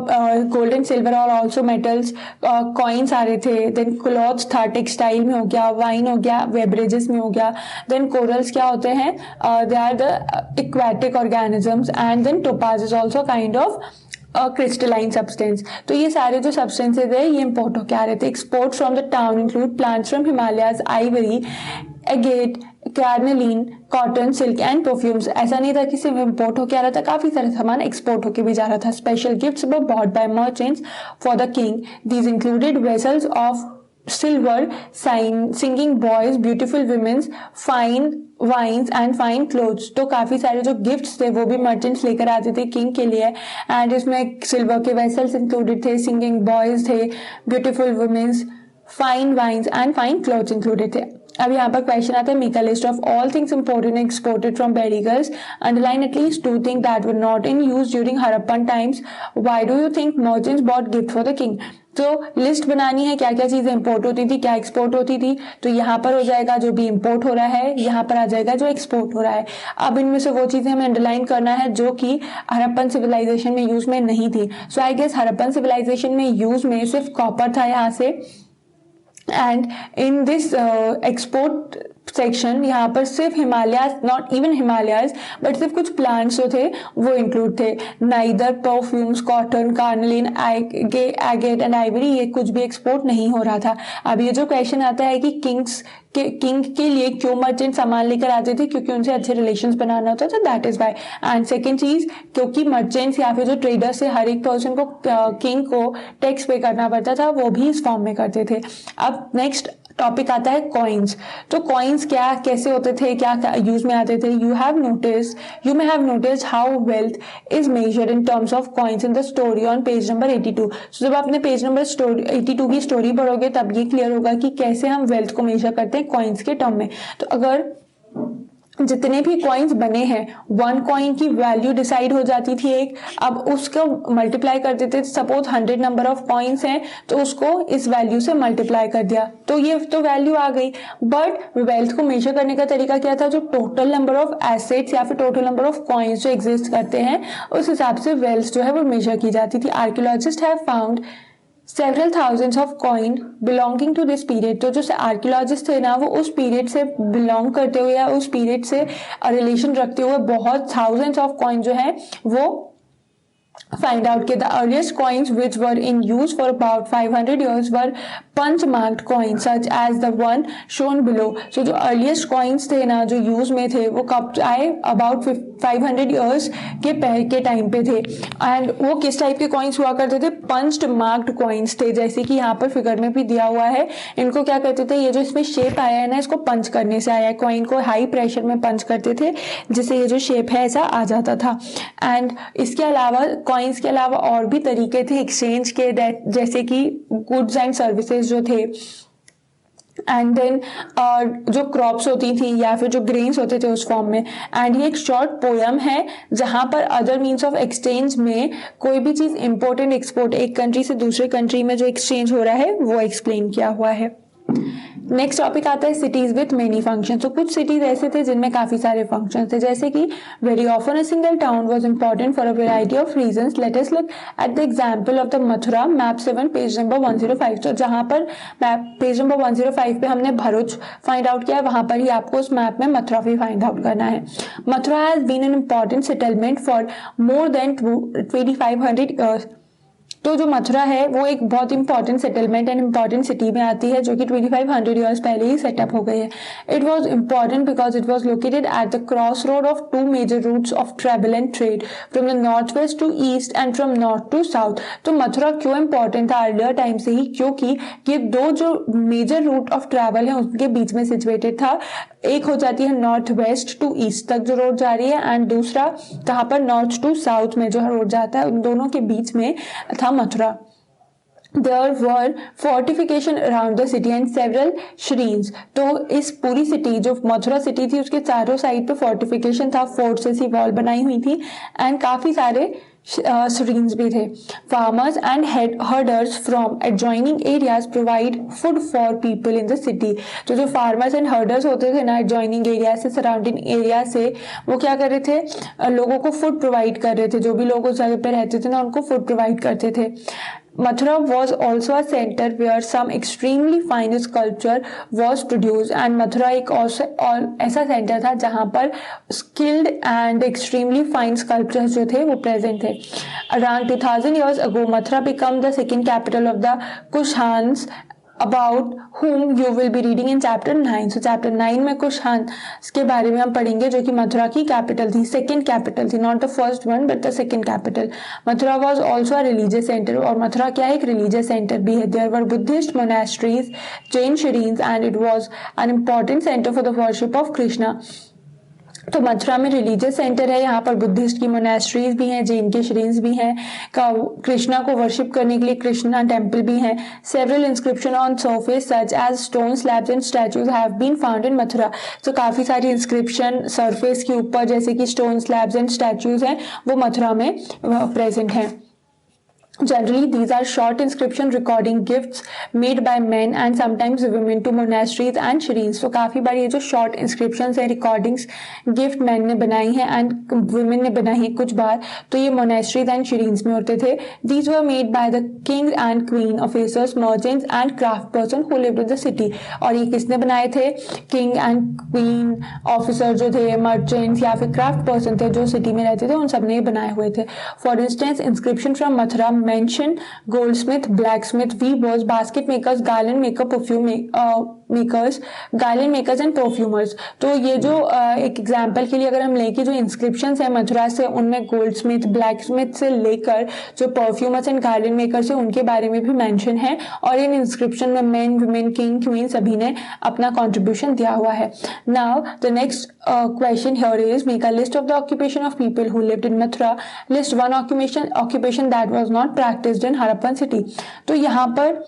गोल्ड एंड सिल्वर और ऑल्सो मेटल्स, कॉइन्स आ रहे थे। देन क्लॉथ्स था, टेक्सटाइल में हो गया, वाइन हो गया, बेवरेजेस में हो गया। देन कोरल्स क्या होते हैं? They are the aquatic organisms. And then topaz is also kind of crystalline substance. तो ये सारे जो सब्सटेंसेज है ये इंपोर्ट होके आ रहे थे। Export from the town include plants from Himalayas, ivory, agate, carnelian, cotton, silk and perfumes. ऐसा नहीं था कि सिर्फ इंपोर्ट होके आ रहा था, काफी सारे सामान एक्सपोर्ट होके भी जा रहा था। Special gifts were bought by merchants for the king. These included vessels of silver, singing boys, beautiful womens, fine wines and fine clothes. तो काफी सारे जो गिफ्ट्स थे वो भी मर्चेंट्स लेकर आते थे किंग के लिए, एंड इसमें सिल्वर के वेसल्स इंक्लूडेड थे, सिंगिंग बॉयज थे, beautiful womens, fine wines and fine clothes included थे। अब यहाँ पर क्वेश्चन आता है, make a list of all things imported and exported from Barygaza, underline at least 2 things that were not in use during Harappan times, why do you think merchants bought gift for the king. तो list बनानी है, क्या क्या चीजें import होती थी, क्या export होती थी। तो यहाँ पर हो जाएगा जो भी इंपोर्ट हो रहा है, यहाँ पर आ जाएगा जो एक्सपोर्ट हो रहा है। अब इनमें से वो चीजें हमें अंडरलाइन करना है जो कि हड़प्पन सिविलाइजेशन में यूज में नहीं थी। So I guess Harappan civilisation में यूज में सिर्फ कॉपर था यहाँ से, and in this export section यहाँ पर सिर्फ Himalayas, not even Himalayas, but सिर्फ कुछ प्लांट्स जो थे वो इंक्लूड थे। Neither perfumes, cotton, carnelian, agate and ivory, ये कुछ भी एक्सपोर्ट नहीं हो रहा था। अब ये जो क्वेश्चन आता है कि किंग के लिए क्यों मर्चेंट सामान लेकर आते थे, क्योंकि उनसे अच्छे रिलेशंस बनाना होता था, that is why. And second चीज, क्योंकि मर्चेंट्स या फिर जो ट्रेडर्स से हर एक पर्सन को किंग को टैक्स पे करना पड़ता था, वो भी इस फॉर्म में करते थे। अब नेक्स्ट टॉपिक आता है कॉइन्स। तो कॉइन्स क्या कैसे होते थे, क्या यूज में आते थे। You may have noticed how wealth is measured in terms of coins in the story on page number 82। तो जब आपने पेज नंबर 82 की स्टोरी पढ़ोगे तब ये क्लियर होगा कि कैसे हम वेल्थ को मेजर करते हैं कॉइन्स के टर्म में। तो अगर जितने भी कॉइन्स बने हैं, 1 कॉइन की वैल्यू डिसाइड हो जाती थी एक, अब उसको मल्टीप्लाई कर देते थे। सपोज 100 नंबर ऑफ कॉइन्स हैं तो उसको इस वैल्यू से मल्टीप्लाई कर दिया, तो ये तो वैल्यू आ गई। बट वेल्थ को मेजर करने का तरीका क्या था? जो टोटल नंबर ऑफ एसेट्स या फिर टोटल नंबर ऑफ कॉइन्स जो एग्जिस्ट करते हैं उस हिसाब से वेल्थ जो है वो मेजर की जाती थी। Archaeologist have found several thousands of coin belonging to this period। तो जो आर्कियोलॉजिस्ट थे ना वो उस पीरियड से बिलोंग करते हुए या उस पीरियड से रिलेशन रखते हुए बहुत थाउजेंड्स ऑफ कॉइन जो है वो find out that the earliest coins which were in use for about 500 years were punch marked coins such as the one shown below। so जो earliest coins थे ना जो यूज में थे वो कब आए? about 500 years के टाइम पे थे। एंड वो किस टाइप के कॉइन्स हुआ करते थे? punched marked coins थे, जैसे कि यहाँ पर फिगर में भी दिया हुआ है। इनको क्या करते थे? ये जो इसमें शेप आया है ना, इसको पंच करने से आया है। कॉइन को हाई प्रेशर में पंच करते थे जिससे ये जो शेप है ऐसा आ जाता था। एंड इसके अलावा कॉइन्स के अलावा और भी तरीके थे एक्सचेंज के, जैसे कि गुड्स एंड सर्विसेज जो थे, एंड देन जो क्रॉप्स होती थी या फिर जो ग्रेन्स होते थे उस फॉर्म में। एंड ये एक शॉर्ट पोयम है जहां पर अदर मीन्स ऑफ एक्सचेंज में कोई भी चीज इंपोर्ट एंड एक्सपोर्ट एक कंट्री से दूसरे कंट्री में जो एक्सचेंज हो रहा है वो एक्सप्लेन किया हुआ है। नेक्स्ट टॉपिक आता है सिटीज विथ मेनी फंक्शन। तो कुछ सिटीज ऐसे थे जिनमें काफी सारे फंक्शन थे, जैसे कि very often a single town was important for a variety of reasons. Let us look at the example of the Mathura, map 7 page number 105। तो जहां पर मैप पेज नंबर 105 पे हमने भरूच फाइंड आउट किया, वहां पर ही आपको उस मैप में मथुरा भी फाइंड आउट करना है। Mathura has been an important settlement for more than 2500 years। तो जो मथुरा है वो एक बहुत important settlement and important city में आती है, जो कि 2500 ईयर्स पहले ही सेटअप हो गई है. It was important because it was located at the cross road of two major routes of travel and trade from the north west to east and from north to south. तो मथुरा क्यों important था earlier time से ही, क्योंकि ये दो जो major root of travel है उसके बीच में सिचुएटेड था. एक हो जाती है नॉर्थ वेस्ट टू ईस्ट तक जो रोड जा रही है, एंड दूसरा कहाँ पर नॉर्थ टू साउथ में जो रोड जाता है, उन दोनों के बीच में था Mathura. There were fortification around the city and several shrines. तो इस पूरी सिटी जो मथुरा सिटी थी उसके चारों साइड पे फोर्टिफिकेशन था, फोर्ट्स वॉल बनाई हुई थी, एंड काफी सारे shrines भी थे. Farmers and herders from adjoining areas provide food for people in the city. तो जो farmers and herders होते थे ना adjoining area से, surrounding area से, वो क्या कर रहे थे, लोगों को food provide कर रहे थे. जो भी लोग उस जगह पे रहते थे ना उनको food provide करते थे. Mathura was also a center where some extremely fine sculpture was produced, and Mathura एक और ऐसा सेंटर था जहाँ पर skilled and extremely fine sculptures जो थे वो present थे. Around 2000 years ago, Mathura became the second capital of the Kushans, about whom you will be reading in chapter 9. So chapter 9 में कुशान के बारे में हम पढ़ेंगे, जो कि मथुरा की कैपिटल थी, सेकंड कैपिटल थी, not the first one but the second capital. Mathura was also a religious centre, और मथुरा क्या है, एक रिलीजियस सेंटर भी है. There were Buddhist monasteries, Jain shrines, and it was an important centre for the worship of Krishna. तो मथुरा में religious centre है, यहाँ पर बुद्धिस्ट की मोनास्ट्रीज भी हैं, जैन के श्रीन्स भी हैं, कृष्णा को वर्शिप करने के लिए कृष्णा टेम्पल भी हैं. Several inscription on surface such as stone slabs and statues have been found in Mathura. तो काफी सारी इंस्क्रिप्शन सरफेस के ऊपर जैसे कि स्टोन स्लैब्स एंड स्टैचूज हैं वो मथुरा में प्रेजेंट हैं. Generally, these are short inscription recording gifts made by men and sometimes women to monasteries and shrines. तो काफी बार ये जो short inscriptions है, recordings gift men ने बनाई हैं and women ने बनाई हैं कुछ बार, तो ये monasteries and shrines में होते थे. These were made by the king and queen, officers, merchants and craft person who lived in the city. और ये किसने बनाए थे, king and queen, officer जो थे, merchants या फिर craft person थे जो city में रहते थे, उन सब ने बनाए हुए थे. For instance, inscription from Mathura mention goldsmith, blacksmith, weavers, basket makers, garland maker, perfume makers, garland makers and perfumers. तो ये जो एक एग्जाम्पल के लिए अगर हम लें कि जो इंस्क्रिप्शंस है मथुरा से, उनमें गोल्डस्मिथ, ब्लैकस्मिथ से लेकर जो परफ्यूमर्स एंड गार्डन मेकर्स है उनके बारे में भी मेंशन है, और इन इंस्क्रिप्शन में मेन, वुमेन, किंग, क्वीन सभी ने अपना कंट्रीब्यूशन दिया हुआ है. Now the next question here is make a list of the occupation of people who lived in Mathura. List one occupation that was not practiced in Harappan city. तो यहाँ पर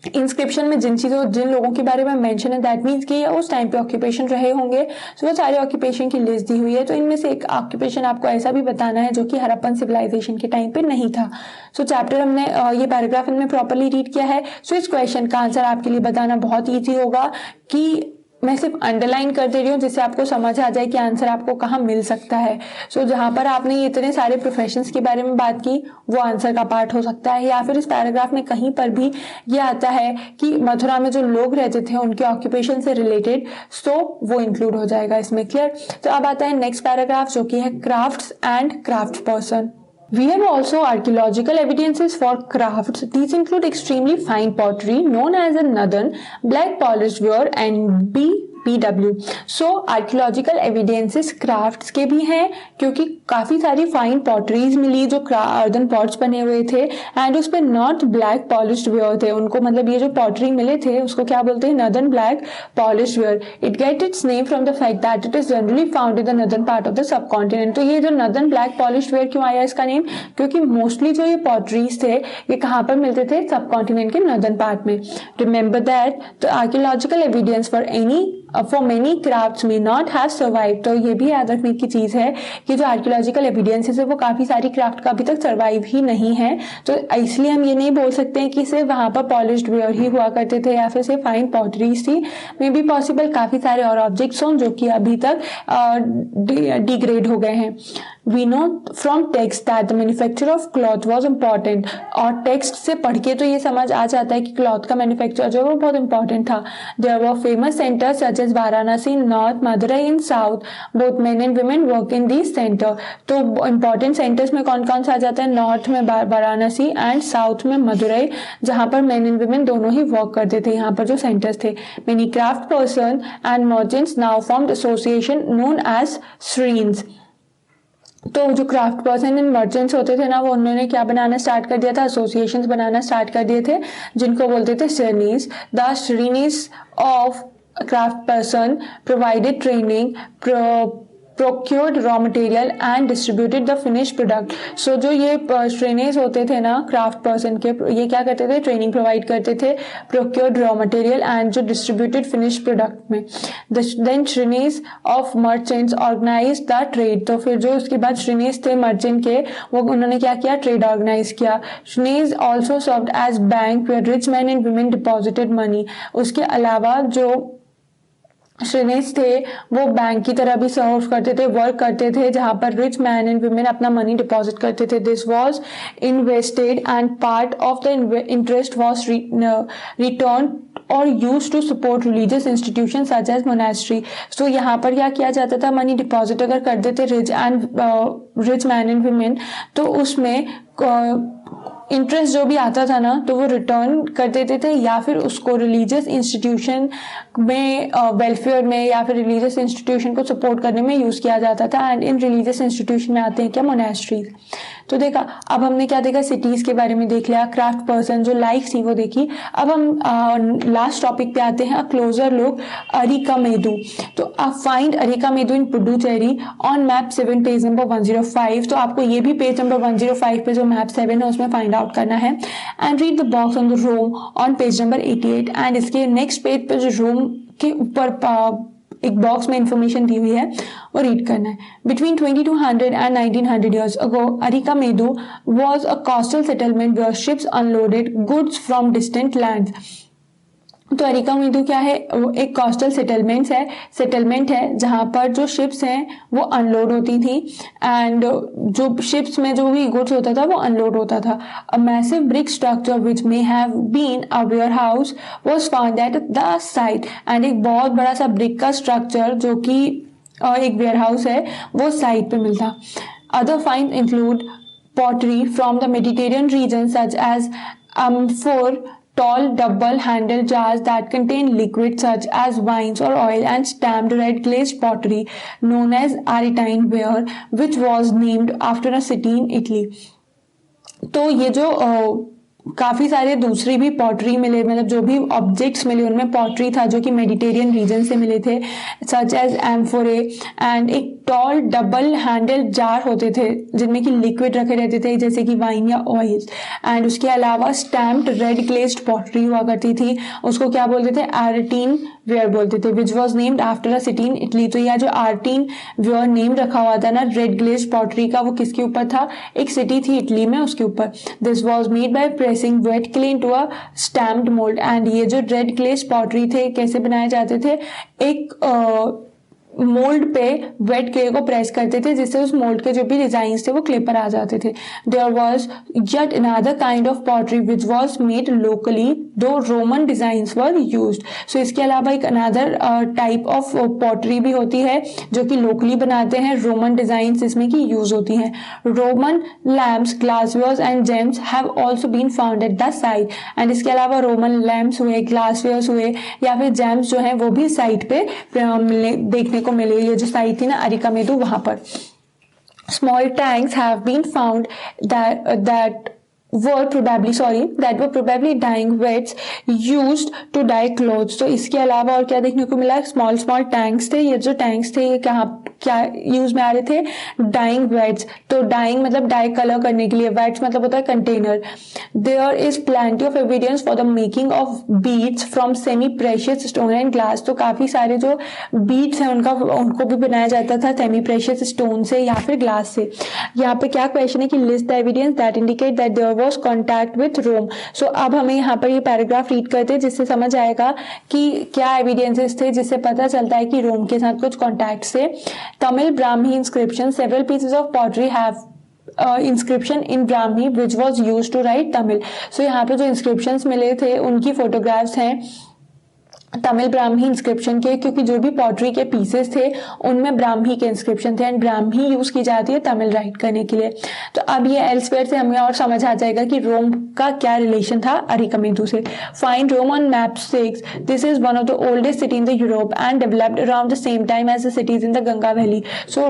inscription में जिन लोगों के बारे में मेंशन है, दैट मीन्स कि उस टाइम पे ऑक्यूपेशन रहे होंगे. तो वो सारे ऑक्यूपेशन की लिस्ट दी हुई है. तो इनमें से एक ऑक्यूपेशन आपको ऐसा भी बताना है जो कि हड़प्पन सिविलाइजेशन के टाइम पे नहीं था. सो चैप्टर हमने ये पैराग्राफ हमने प्रॉपरली रीड किया है. सो इस क्वेश्चन का आंसर आपके लिए बताना बहुत ईजी होगा कि मैं सिर्फ अंडरलाइन कर दे रही हूँ जिससे आपको समझ आ जाए कि आंसर आपको कहाँ मिल सकता है. सो जहाँ पर आपने ये इतने सारे प्रोफेशंस के बारे में बात की वो आंसर का पार्ट हो सकता है, या फिर इस पैराग्राफ में कहीं पर भी ये आता है कि मथुरा में जो लोग रहते थे उनके ऑक्यूपेशन से रिलेटेड, सो वो इंक्लूड हो जाएगा इसमें. क्लियर. तो अब आता है नेक्स्ट पैराग्राफ जो कि है crafts and craft person. We have also archaeological evidences for crafts. These include extremely fine pottery known as a nadan, black polished ware and BPW. So archaeological evidences crafts के भी हैं, क्योंकि काफी सारी fine potteries मिली जो earthen pots बने हुए थे, एंड उस पर नॉट ब्लैक पॉलिश्ड वेयर थे. उनको मतलब ये जो पॉटरी मिले थे उसको क्या बोलते हैं, northern black polished where. It get it's name from the fact that it is generally found in the northern part of the sub continent. तो ये जो नदन ब्लैक पॉलिश्ड वेयर क्यों आया इसका नेम, क्योंकि मोस्टली जो ये पॉटरीज थे ये कहाँ पर मिलते थे, सब कॉन्टिनेंट के नदन पार्ट में. Remember that the archaeological evidence for many crafts may not have survive. तो ये भी याद रखने की चीज है कि जो आर्कियोलॉजिकल एविडेंसेस है वो काफी सारी क्राफ्ट का अभी तक सर्वाइव ही नहीं है. तो इसलिए हम ये नहीं बोल सकते हैं कि सिर्फ वहां पर पॉलिश्ड वेयर ही हुआ करते थे या फिर सिर्फ फाइन पॉटरीज थी. मे बी पॉसिबल काफी सारे और ऑब्जेक्ट्स हों जो कि अभी तक डिग्रेड हो गए हैं. We know from text that the manufacture of cloth was important, और टेक्स्ट से पढ़ के तो ये समझ आ जाता है कि क्लॉथ का मैन्युफैक्चर जो है वो बहुत इंपॉर्टेंट था. There were famous centres such as Varanasi in north, Madurai in south, both men and women work in this centre. तो इंपॉर्टेंट सेंटर्स में कौन कौन सा आ जाता है? नॉर्थ में वाराणसी एंड साउथ में मदुरई, जहां पर मेन एंड वुमेन दोनों ही वर्क करते थे. यहाँ पर जो सेंटर्स थे, many craft person and merchants now formed association known as shrenis. तो जो क्राफ्ट पर्सन एंड मर्चेंट्स होते थे ना, वो उन्होंने क्या बनाना स्टार्ट कर दिया था? एसोसिएशंस बनाना स्टार्ट कर दिए थे, जिनको बोलते थे shrenis. The shrenis of craft person provided training, procured raw material and distributed the finished product. So जो ये श्रेणीज होते थे ना क्राफ्ट पर्सन के, ये क्या करते थे? ट्रेनिंग प्रोवाइड करते थे, procured raw material and जो distributed finished product में. Then श्रेणीज of merchants organized the trade. तो फिर जो उसके बाद श्रेणीज थे मर्चेंट के, वो उन्होंने क्या किया? ट्रेड ऑर्गेनाइज किया. श्रेणीज also served as bank where rich men and women deposited money. उसके अलावा जो श्रेणीज थे वो बैंक की तरह भी सर्व करते थे, वर्क करते थे, जहां पर रिच मैन एंड वुमेन अपना मनी डिपॉजिट करते थे. This was invested and part of the interest was return और use to support religious institution such as monastery. So यहाँ पर क्या किया जाता था? मनी डिपॉजिट अगर कर देते रिच मैन एंड वुमेन, तो उसमें इंटरेस्ट जो भी आता था ना, तो वो रिटर्न कर देते थे, या फिर उसको रिलीजियस इंस्टीट्यूशन में, वेलफेयर में, या फिर रिलीजियस इंस्टीट्यूशन को सपोर्ट करने में यूज किया जाता था. एंड इन रिलीजियस इंस्टीट्यूशन में आते हैं क्या? मोनेस्ट्रीज. तो देखा, अब हमने क्या देखा? सिटीज के बारे में देख लिया, क्राफ्ट पर्सन जो लाइफ थी वो देखी. अब हम लास्ट टॉपिक पे आते हैं, अ क्लोजर लुक अरिकामेदु. तो find Arikamedu in Puducherry on map 7 page number 105. तो आपको ये भी पेज नंबर 105 पे जो मैप 7 है उसमें फाइंड आउट करना है. And read the box on the Rome on page number 88. And इसके नेक्स्ट पेज पे जो रोम के ऊपर एक बॉक्स में इंफॉर्मेशन दी हुई है वो रीड करना है. Between 2200 and 1900 years ago, Arikamedu was a coastal settlement where ships unloaded goods from distant lands. तो अरिकामेदु क्या है? वो एक कोस्टल सेटलमेंट है जहां पर जो शिप्स हैं वो अनलोड होती थी, एंड जो शिप्स में जो भी गुड्स होता था वो अनलोड होता था. A massive brick structure which may have been a warehouse was found at the site. And एक बहुत बड़ा सा ब्रिक का स्ट्रक्चर जो कि एक वेयरहाउस है वो साइट पे मिलता. Other find include pottery from the Mediterranean region such as amphorae, tall double-handled jars that contain liquids such as wines or oil, and stamped red glazed pottery known as Aretine ware, which was named after a city in Italy. तो ये जो काफी सारे दूसरी भी pottery मिले, मतलब जो भी ऑब्जेक्ट्स मिले उनमें पॉटरी था जो कि मेडिटेरियन रीजन से मिले थे, सच एज एम्फोरे, एंड एक टॉल डबल हैंडल जार होते थे जिनमें कि लिक्विड रखे रहते थे जैसे कि वाइन या ऑयल. एंड उसके अलावा स्टैम्प्ड रेड ग्लेज्ड पॉटरी हुआ करती थी, उसको क्या बोलते थे? आर्टीन वेयर बोलते थे, which was named after a city in Italy. तो यह जो आर्टीन वेयर नेम रखा हुआ था ना रेड ग्लेज्ड पॉटरी का, वो किसके ऊपर था? एक सिटी थी इटली में, उसके ऊपर. This was made by pressing wait clay into a stamped mould. And ये जो रेड ग्लेज्ड पॉटरी थे कैसे बनाए जाते थे? एक मोल्ड पे वेट क्ले को प्रेस करते थे जिससे उस मोल्ड के जो भी डिजाइन थे वो क्ले पर आ जाते थे. There was yet another kind of pottery which was made locally though Roman designs were used. So इसके अलावा एक अनदर टाइप ऑफ पॉटरी भी होती है जो कि लोकली बनाते हैं, रोमन डिजाइंस इसमें की यूज होती हैं. Roman lamps, glasswares and gems have also been found at the site. And इसके अलावा रोमन लैम्प्स हुए, ग्लासवेयर्स हुए या फिर जेम्स जो है वो भी साइट पे देखने को मिले. ये जो साइट थी ना अरिकामेदु, वहां पर small tanks have been found that were probably dyeing wets used to dye clothes. तो इसके अलावा और क्या देखने को मिला? स्मॉल टैंक्स थे. ये जो टैंक्स थे ये क्या यूज में आ रहे थे? Dyeing vats. तो डाइंग मतलब डाई कलर करने के लिए, वेट्स मतलब होता है container. There is plenty of evidence for the making of beads from semi precious stone and glass. तो काफी सारे जो बीड्स हैं उनको भी बनाया जाता था सेमी प्रेशियस स्टोन से या फिर ग्लास से. यहाँ पे क्या क्वेश्चन है कि list the evidence that indicate that there was contact with Rome. So अब हमें यहाँ पर ये पैराग्राफ रीड करते हैं जिससे समझ आएगा कि क्या एविडेंसेस थे जिससे पता चलता है कि रोम के साथ कुछ कॉन्टैक्ट थे। Tamil Brahmi inscription, several pieces of pottery have inscription in Brahmi which was use to write Tamil. So यहाँ पे जो इंस्क्रिप्शंस मिले थे उनकी फोटोग्राफ्स हैं तमिल ब्राह्मी इंस्क्रिप्शन के, क्योंकि जो भी पॉटरी के पीसेस थे उनमें ब्राह्मी के इंस्क्रिप्शन थे एंड ब्राह्मी यूज की जाती है तमिल राइट करने के लिए। तो अब ये एल्सवेयर से हमें और समझ आ जाएगा कि रोम का क्या रिलेशन था अरिकमेदु से। Find Rome on map 6। This is one of the oldest city in the Europe and developed around the same time as the cities in the Ganga valley. So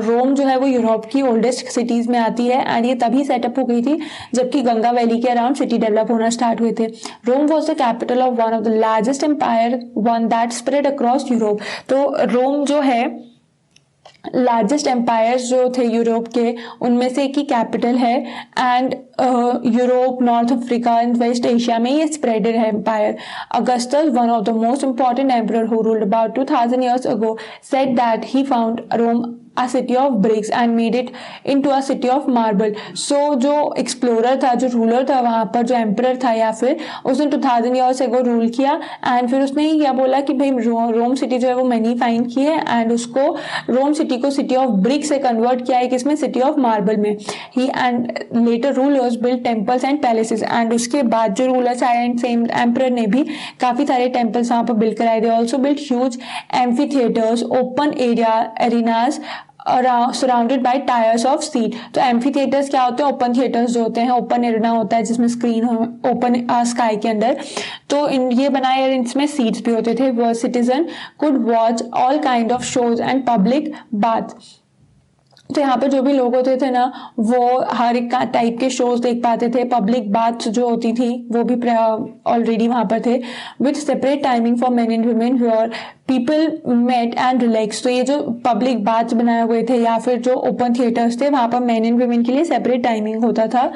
Rome जो है वो यूरोप की ओल्डेस्ट सिटीज में आती है and ये तभी setup हो गई थी जबकि गंगा वैली के अराउंड सिटी डेवलप होना स्टार्ट हुए थे। Rome was the capital of one of the largest empire one that spread across Europe. तो रोम जो है लार्जेस्ट एम्पायर्स जो थे यूरोप के उनमें से एक ही कैपिटल है and Europe, north Africa and west Asia में ये स्प्रेडेड है empire. Augustus, one of the most important emperor who ruled about 2000 years ago, said that he found Rome a city of bricks and made it into a city of marble। so जो explorer था, जो ruler था वहां पर, जो emperor था या फिर उसने 2000 years ago रूल किया एंड फिर उसने क्या बोला कि भाई रोम सिटी जो है वो मैंने फाइंड की है एंड उसको रोम सिटी को सिटी ऑफ ब्रिक से कन्वर्ट किया है किसमें, सिटी ऑफ मार्बल में। He and later rulers build temples and palaces and उसके बाद जो रूलर्स आए एंड सेम एम्परर ने भी काफी सारे टेम्पल्स वहां पर बिल्ड कराए। They also build huge amphi theatres, open area arenas surrounded by tyres of seat. तो एम्फी थिएटर्स क्या होते हैं, ओपन थिएटर्स जो होते हैं, ओपन एरिना होता है जिसमें स्क्रीन हो ओपन स्काई के अंदर। तो ये बनाए और इसमें सीट्स भी होते थे। वो citizen could watch all kind of shows and public bath. तो यहाँ पर जो भी लोग होते थे ना वो हर एक टाइप के शोज देख पाते थे। पब्लिक बाथ जो होती थी वो भी ऑलरेडी वहां पर थे with separate timing for men and women where people met and relax. तो ये जो पब्लिक बाथ बनाए हुए थे या फिर जो ओपन थिएटर्स थे वहां पर मेन एंड वुमेन के लिए सेपरेट टाइमिंग होता था।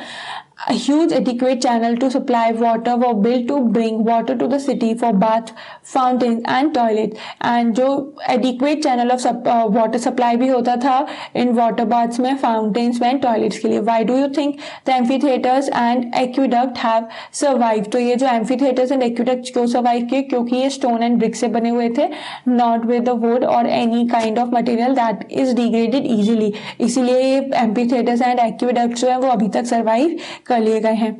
A huge adequate channel to supply water were built to bring water to the city for bath, fountains and toilets। and जो adequate channel of water supply भी होता था in water baths में, fountains में, toilets के लिए। Why do you think the amphitheaters and aqueduct have survived? तो ये जो amphitheaters and aqueduct क्यों survive किए, क्योंकि ये stone and brick से बने हुए थे, not with the wood or any kind of material that is degraded easily। इसीलिए ये amphitheaters and aqueducts जो है वो अभी तक survive कर लिए गए हैं।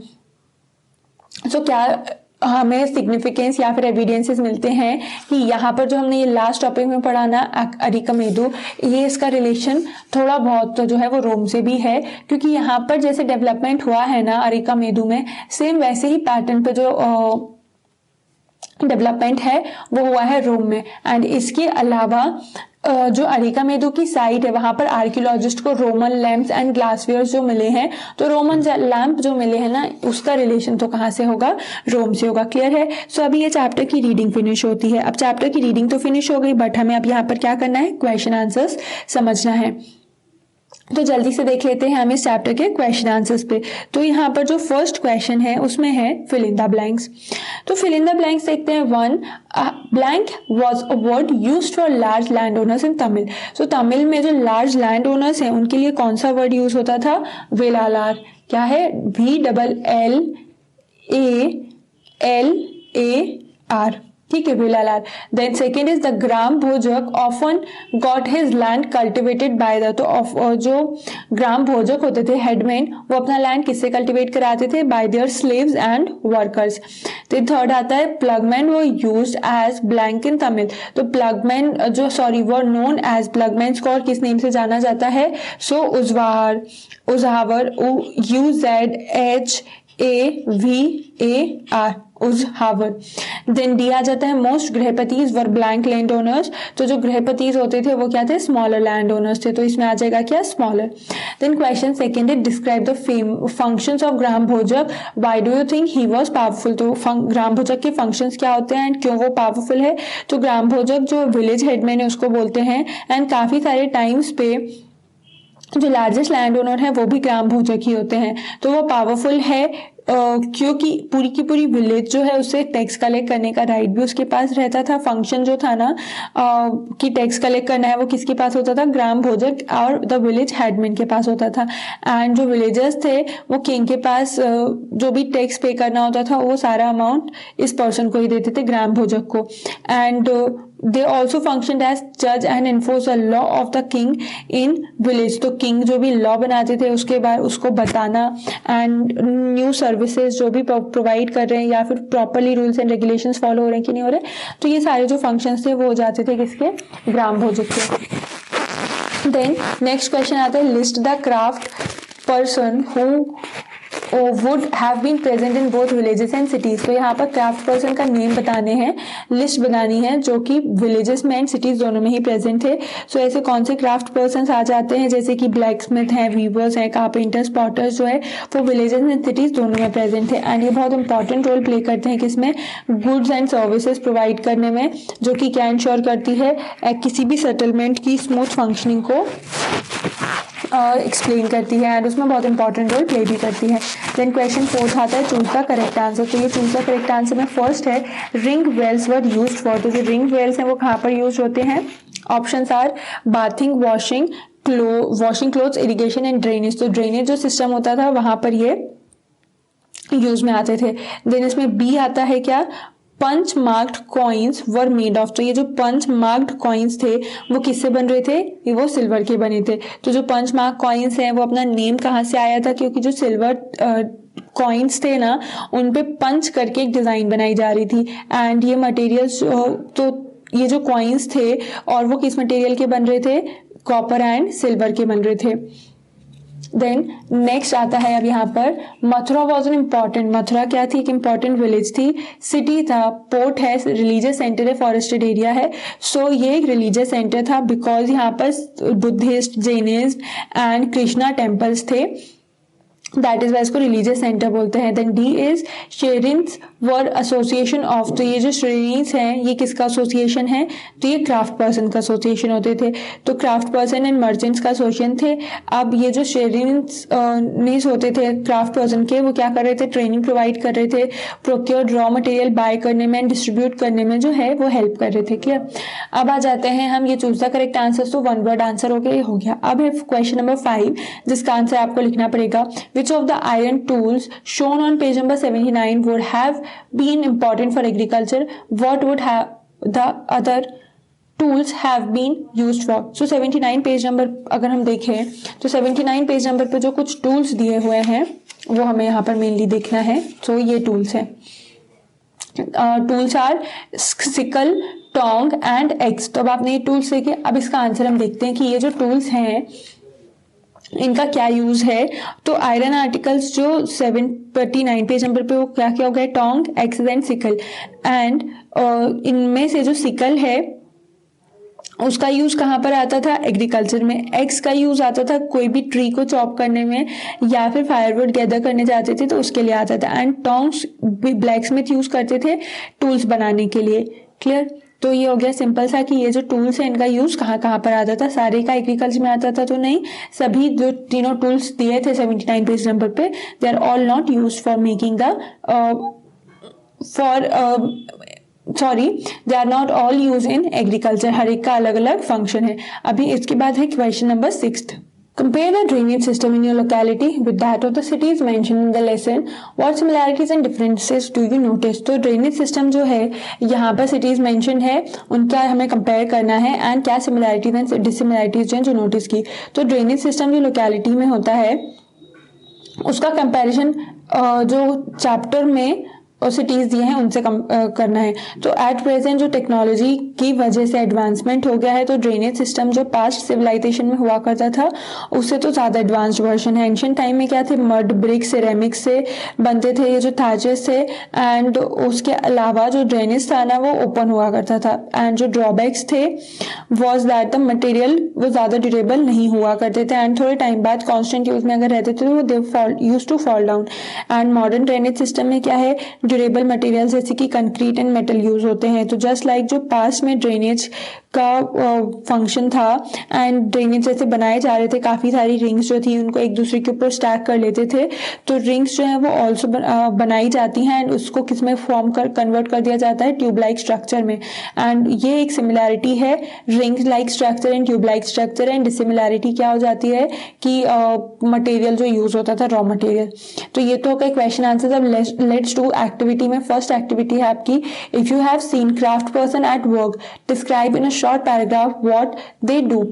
सो क्या हमें सिग्निफिकेंस या फिर एविडेंसेस मिलते हैं कि यहाँ पर जो हमने ये लास्ट टॉपिक में पढ़ा ना अरिकमेदु, ये इसका रिलेशन थोड़ा बहुत जो है वो रोम से भी है, क्योंकि यहाँ पर जैसे डेवलपमेंट हुआ है ना अरिकमेदु में, सेम वैसे ही पैटर्न पे जो डेवलपमेंट है वो हुआ है रोम में। एंड इसके अलावा जो अरिकमेदु की साइट है वहां पर आर्कियोलॉजिस्ट को रोमन लैम्प्स एंड ग्लासवेयर्स जो मिले हैं, तो रोमन लैम्प जो मिले हैं ना उसका रिलेशन तो कहाँ से होगा, रोम से होगा। क्लियर है। सो अभी ये चैप्टर की रीडिंग फिनिश होती है। अब चैप्टर की रीडिंग तो फिनिश हो गई बट हमें अब यहाँ पर क्या करना है, क्वेश्चन आंसर्स समझना है। तो जल्दी से देख लेते हैं हम इस चैप्टर के क्वेश्चन आंसर्स पे। तो यहाँ पर जो फर्स्ट क्वेश्चन है उसमें है फिल इन द ब्लैंक्स। तो फिल इन द ब्लैंक्स देखते हैं। 1 blank was a word used for large land owners in Tamil. So Tamil में जो लार्ज लैंड ओनर्स हैं उनके लिए कौन सा वर्ड यूज होता था, वेलालार। क्या है, VLLALAR, ठीक है, Vellalar. Then second is the gram Bhojak often got his land cultivated by the. तो जो ग्राम भोजक होते थे हेडमैन, वो अपना लैंड किससे कल्टिवेट कराते थे, by their slaves and workers. Then third आता है प्लगमैन वो used as blank in Tamil. तो प्लगमैन जो वो नोन एज प्लगमैन को और किस नेम से जाना जाता है, सो उजवाहर, उजहावर, UZHAVAR, उजहावर। देन डी आ जाता है मोस्ट गृहपतिज वर ब्लैंक लैंड ओनर्स। तो जो गृहपतिज होते थे वो क्या थे, स्मॉलर लैंड ओनर्स थे। तो इसमें आ जाएगा क्या, स्मॉलर। देन क्वेश्चन सेकेंड है describe the functions of gram Bhojak, why do you think he was powerful. तो ग्राम भोजक के फंक्शंस क्या होते हैं एंड क्यों वो पावरफुल है। तो ग्राम भोजक जो विलेज हेडमैन है उसको बोलते हैं एंड काफी सारे टाइम्स पे जो लार्जेस्ट लैंड ओनर है वो भी ग्राम भोजक ही होते हैं। तो वो पावरफुल है क्योंकि पूरी की पूरी विलेज जो है उसे टैक्स कलेक्ट करने का राइट भी उसके पास रहता था। फंक्शन जो था ना कि टैक्स कलेक्ट करना है वो किसके पास होता था, ग्राम भोजक और द विलेज हेडमैन के पास होता था। एंड जो विलेजर्स थे वो किंग के पास जो भी टैक्स पे करना होता था वो सारा अमाउंट इस पर्सन को ही देते थे, ग्राम भोजक को। And they also function as जज and enforce the law of the king in village. तो किंग जो भी लॉ बनाते थे उसके बाद उसको बताना, एंड न्यू सर्विसेज जो भी प्रोवाइड कर रहे हैं या फिर properly rules and regulations follow हो रहे हैं कि नहीं हो रहे, तो ये सारे जो फंक्शंस थे वो हो जाते थे किसके, ग्राम भोजक के। देन नेक्स्ट क्वेश्चन आता है, list the craft person who would have been present in both villages and cities. तो यहाँ पर क्राफ्ट पर्सन का नेम बताने हैं, लिस्ट बनानी है जो कि विलेजेस में एंड सिटीज दोनों में ही प्रेजेंट है। सो ऐसे कौन से क्राफ्ट पर्सन आ जाते हैं, जैसे कि ब्लैक स्मिथ हैं, वीवर्स हैं, कारपेंटर्स, पॉटर्स जो है वो विलेजेस एंड सिटीज दोनों में प्रेजेंट है। एंड ये बहुत इंपॉर्टेंट रोल प्ले करते हैं किसमें, गुड्स एंड सर्विसेज प्रोवाइड करने में, जो कि क्या इंश्योर करती है, किसी भी सेटलमेंट की स्मूथ फंक्शनिंग को एक्सप्लेन करती है एंड उसमें बहुत इंपॉर्टेंट रोल प्ले भी करती है। देन क्वेश्चन 4 आता है, चूज द करेक्ट आंसर। तो ये चूज द करेक्ट आंसर में फर्स्ट है, ring wells were used for. तो जो रिंग वेल्स हैं वो कहाँ पर यूज होते हैं, options are bathing, washing clothes, irrigation and drainage. तो ड्रेनेज जो सिस्टम होता था वहां पर ये यूज में आते थे। देन इसमें बी आता है क्या, punch marked coins were made of. तो ये जो पंच मार्क्ड कॉइन्स थे वो किससे बन रहे थे, वो सिल्वर के बने थे। तो जो पंच मार्क कॉइन्स हैं वो अपना नेम कहाँ से आया था, क्योंकि जो सिल्वर कॉइन्स थे ना उन पे पंच करके एक डिजाइन बनाई जा रही थी। एंड ये मटेरियल्स तो ये जो कॉइन्स थे और वो किस मटेरियल के बन रहे थे, कॉपर एंड सिल्वर के बन रहे थे। देन नेक्स्ट आता है अब यहाँ पर, Mathura was an important. Mathura क्या थी, एक इम्पॉर्टेंट विलेज थी, सिटी था, पोर्ट है, रिलीजियस सेंटर है, फॉरेस्टेड एरिया है। सो ये एक रिलीजियस सेंटर था बिकॉज यहाँ पर Buddhist, Jainist and Krishna temples थे, दैट इज वाई इसको रिलीजियस सेंटर बोलते हैं। Then the is shrenis were association of. तो ये जो शेरिन्स हैं ये किसका एसोसिएशन है, तो ये क्राफ्ट पर्सन का एसोसिएशन होते थे। तो क्राफ्ट पर्सन एंड मर्चेंट्स का एसोसिएशन थे। अब ये जो शेरिन्स होते थे क्राफ्ट पर्सन के, वो क्या कर रहे थे, ट्रेनिंग प्रोवाइड कर रहे थे, प्रोक्योर्ड रॉ मटेरियल बाय करने में एंड डिस्ट्रीब्यूट करने में जो है वो हेल्प कर रहे थे। क्लियर। अब आ जाते हैं हम, ये चूज द करेक्ट आंसर। तो वन वर्ड आंसर हो गया, ये हो गया। अब है क्वेश्चन नंबर 5 जिसका आंसर आपको लिखना पड़ेगा, which of the iron tools shown on page number 79 would have been important for agriculture? What would have the other tools have been used for? So 79 page number अगर हम देखें तो 79 page number पे जो कुछ टूल्स दिए हुए हैं वो हमें यहाँ पर मेनली देखना है। तो ये टूल्स हैं, tools are sickle, tong and axe. तो अब आपने ये टूल्स देखे, अब इसका आंसर हम देखते हैं कि ये जो टूल्स हैं इनका क्या यूज है। तो आयरन आर्टिकल्स जो 79 पेज नंबर पे वो क्या क्या हो गया, Tong, x and sickle. And इनमें से जो सिकल है उसका यूज कहाँ पर आता था, एग्रीकल्चर में। एक्स का यूज आता था कोई भी ट्री को चॉप करने में या फिर फायरवुड गैदर करने जाते थे तो उसके लिए आता था। And tongs black Smith use करते थे टूल्स बनाने के लिए। क्लियर। तो ये हो गया सिंपल सा कि ये जो टूल्स है इनका यूज कहाँ कहाँ पर आता था, सारे का एग्रीकल्चर में आता था तो नहीं, सभी जो तीनों टूल्स दिए थे 79 पेज नंबर पे, they are all not used for making the they are not all use in agriculture. हर एक का अलग अलग फंक्शन है। अभी इसके बाद है question number 6। Compare the drainage system in your locality with that of the cities mentioned in the lesson. What similarities and differences do you notice? तो drainage system जो है यहाँ पर cities mentioned है उनका हमें compare करना है एंड क्या similarities and dissimilarities जो नोटिस की। तो drainage system जो locality में होता है उसका comparison जो चैप्टर में और सिटीज दिए हैं उनसे करना है। तो एट प्रेजेंट जो टेक्नोलॉजी की वजह से एडवांसमेंट हो गया है तो ड्रेनेज सिस्टम जो पास्ट सिविलाइजेशन में हुआ करता था उससे तो ज़्यादा एडवांस्ड वर्जन है। एंशिएंट टाइम में क्या थे, मड, ब्रिक, सिरेमिक से बनते थे ये जो थाचेस थे। एंड उसके अलावा जो ड्रेनेज था ना वो ओपन हुआ करता था। एंड जो ड्रॉबैक्स थे वॉज दैट द मटेरियल वो ज़्यादा ड्यूरेबल नहीं हुआ करते थे एंड थोड़े टाइम बाद कॉन्स्टेंट यूज में अगर रहते थे तो वो they use to fall down. And modern drainage system में क्या है, ड्यूरेबल मटेरियल जैसे कि कंक्रीट एंड मेटल यूज होते हैं। तो जस्ट लाइक जो पास्ट में ड्रेनेज का फंक्शन था एंड ड्रेनेज जैसे बनाए जा रहे थे, काफ़ी सारी रिंग्स जो थी उनको एक दूसरे के ऊपर स्टैक कर लेते थे, तो रिंग्स जो है वो ऑल्सो बनाई जाती हैं एंड उसको किस में कन्वर्ट कर दिया जाता है, ट्यूब लाइक स्ट्रक्चर में। एंड ये एक सिमिलैरिटी है ring like structure and tube like structure, and dissimilarity क्या हो जाती है कि मटेरियल जो यूज होता था, रॉ मटेरियल। तो ये तो होगा क्वेश्चन आंसर। अब लेट्स डू एक्टिविटी में फर्स्ट एक्टिविटी है आपकी, if you have seen craft person at work describe in a short paragraph what they do.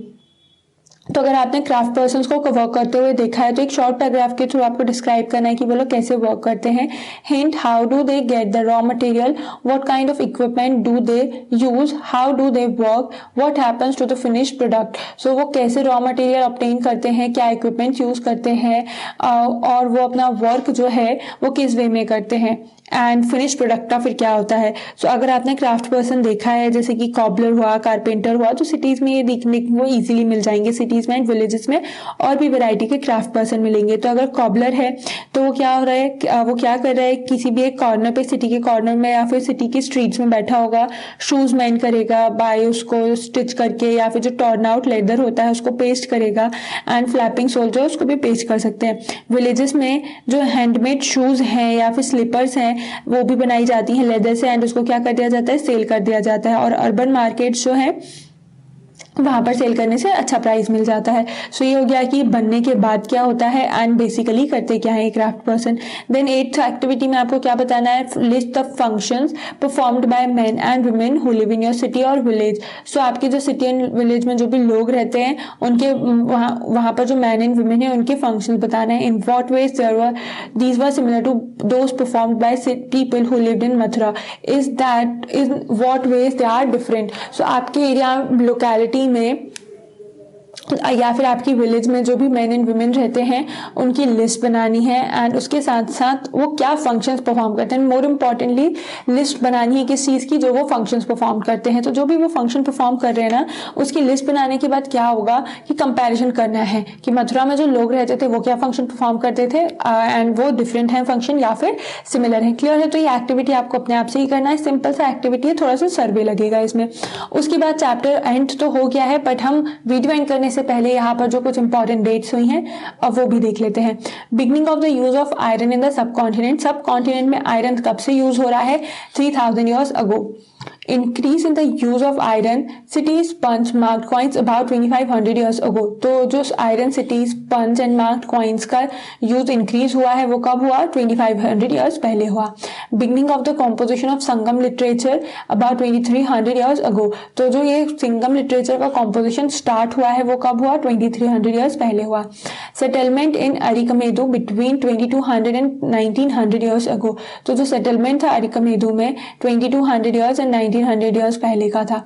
तो अगर आपने क्राफ्ट पर्सन्स को वर्क करते हुए देखा है तो एक शॉर्ट पैराग्राफ के थ्रू आपको डिस्क्राइब करना है कि वो लोग कैसे वर्क करते हैं। Hint, how do they get the raw material, what kind of equipment do they use, how do they work, what happens to the finish product. So वो कैसे रॉ मटेरियल ऑब्टेन करते हैं, क्या इक्विपमेंट यूज करते हैं, और वो अपना वर्क जो है वो किस वे में करते हैं, एंड फिनिश प्रोडक्ट का फिर क्या होता है। सो अगर आपने क्राफ्ट पर्सन देखा है जैसे कि कॉबलर हुआ, कारपेंटर हुआ, तो सिटीज में ये दिखने वो इजीली मिल जाएंगे, सिटीज में एंड विलेजेस में और भी वैरायटी के क्राफ्ट पर्सन मिलेंगे। तो अगर कॉबलर है तो वो क्या हो रहा है, वो क्या कर रहा है, किसी भी एक कॉर्नर पे, सिटी के कॉर्नर में या फिर सिटी की स्ट्रीट्स में बैठा होगा, शूज मेंड करेगा बाय उसको स्टिच करके, या फिर जो टॉर्न आउट लेदर होता है उसको पेस्ट करेगा, एंड फ्लैपिंग सोल जो है उसको भी पेस्ट कर सकते हैं। विलेजेस में जो हैंडमेड शूज हैं या फिर स्लीपर्स हैं वो भी बनाई जाती हैं लेदर से, एंड उसको क्या कर दिया जाता है, सेल कर दिया जाता है। और अर्बन मार्केट्स जो है वहां पर सेल करने से अच्छा प्राइस मिल जाता है। सो ये हो गया कि बनने के बाद क्या होता है एंड बेसिकली करते क्या है craft person. Then 8th activity में आपको क्या बताना है, list the functions performed by main and women who live in your city और विलेज। सो आपकी जो सिटी एंड विलेज में जो भी लोग रहते हैं उनके वहां पर जो मैन एंड वुमेन है उनके फंक्शंस बताना है। In what ways these were similar to those performed by people who lived in Mathura, is what ways they are different. So आपके एरिया लोकेलिटी में या फिर आपकी विलेज में जो भी मेन एंड वुमेन रहते हैं उनकी लिस्ट बनानी है, एंड उसके साथ साथ वो क्या फंक्शंस परफॉर्म करते हैं। मोर इम्पोर्टेंटली लिस्ट बनानी है किस चीज़ की, जो वो फंक्शंस परफॉर्म करते हैं। तो जो भी वो फंक्शन परफॉर्म कर रहे हैं ना, उसकी लिस्ट बनाने के बाद क्या होगा कि कंपैरिजन करना है कि मथुरा में जो लोग रहते थे वो क्या फंक्शन परफॉर्म करते थे एंड वो डिफरेंट है फंक्शन या फिर सिमिलर है। क्लियर है? तो ये एक्टिविटी आपको अपने आप से ही करना है, सिंपल सा एक्टिविटी है, थोड़ा सा सर्वे लगेगा इसमें। उसके बाद चैप्टर एंड तो हो गया है, बट हम वीडियो एंड करने से पहले यहाँ पर जो कुछ इंपॉर्टेंट डेट्स हुई हैं अब वो भी देख लेते हैं। Beginning of the use of iron in the सब कॉन्टिनेंट में आयरन कब से यूज हो रहा है, 3000 years ago। Increase in the use of iron, cities sponge marked coins about 2500 years ago। तो जो iron cities sponge and marked coins का यूज इंक्रीज हुआ है वो कब हुआ, 2500 years पहले हुआ। Beginning of the composition of Sangam literature about 2300 years ago। तो जो ये संगम लिटरेचर का कॉम्पोजिशन स्टार्ट हुआ है वो कब हुआ, 2300 years पहले हुआ। Settlement in Arikamedu between 2200 and 1900 years ago। तो जो सेटलमेंट था अरिकमेदु में 2200 years एंड 1900 years पहले का था।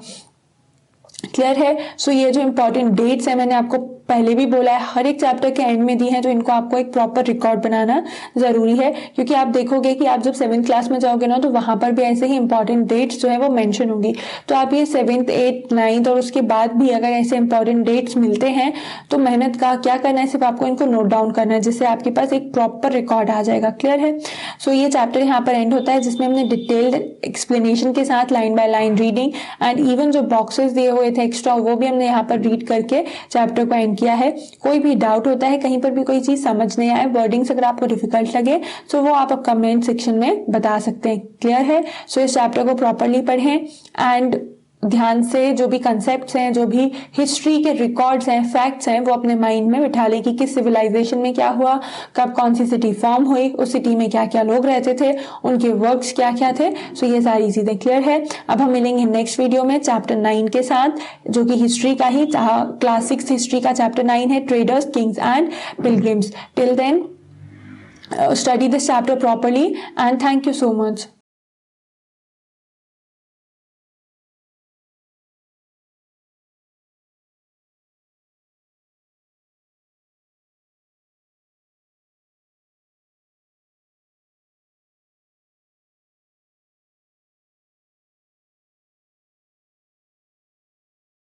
क्लियर है? सो ये जो इंपॉर्टेंट डेट्स है मैंने आपको पहले भी बोला है, हर एक चैप्टर के एंड में दी है, तो इनको आपको एक प्रॉपर रिकॉर्ड बनाना जरूरी है, क्योंकि आप देखोगे कि आप जब 7th क्लास में जाओगे ना तो वहां पर भी ऐसे ही इंपॉर्टेंट डेट्स जो है वो मेंशन होंगी। तो आप ये 7th 8th 9th और उसके बाद भी अगर ऐसे इंपॉर्टेंट डेट्स मिलते हैं तो मेहनत का क्या करना है, सिर्फ आपको इनको नोट डाउन करना है, जिससे आपके पास एक प्रॉपर रिकॉर्ड आ जाएगा। क्लियर है? सो ये चैप्टर यहाँ पर एंड होता है, जिसमें हमने डिटेल्ड एक्सप्लेनेशन के साथ line by line reading and even जो बॉक्सेस दिए हुए थे एक्स्ट्रा वो भी हमने यहाँ पर रीड करके चैप्टर को एंड किया है। कोई भी डाउट होता है, कहीं पर भी कोई चीज समझ नहीं आए, वर्डिंग्स अगर आपको डिफिकल्ट लगे तो वो आप कमेंट सेक्शन में बता सकते हैं। क्लियर है? सो इस चैप्टर को प्रॉपरली पढ़ें एंड ध्यान से जो भी कंसेप्ट्स हैं, जो भी हिस्ट्री के रिकॉर्ड्स हैं, फैक्ट्स हैं, वो अपने माइंड में बिठा लें कि किस सिविलाइजेशन में क्या हुआ, कब कौन सी सिटी फॉर्म हुई, उस सिटी में क्या क्या लोग रहते थे, उनके वर्क्स क्या क्या थे। सो ये सारी चीजें क्लियर है। अब हम मिलेंगे नेक्स्ट वीडियो में चैप्टर 9 के साथ, जो कि हिस्ट्री का ही क्लास 6 हिस्ट्री का चैप्टर 9 है, traders, kings and pilgrims. Till then study this chapter properly and thank you so much.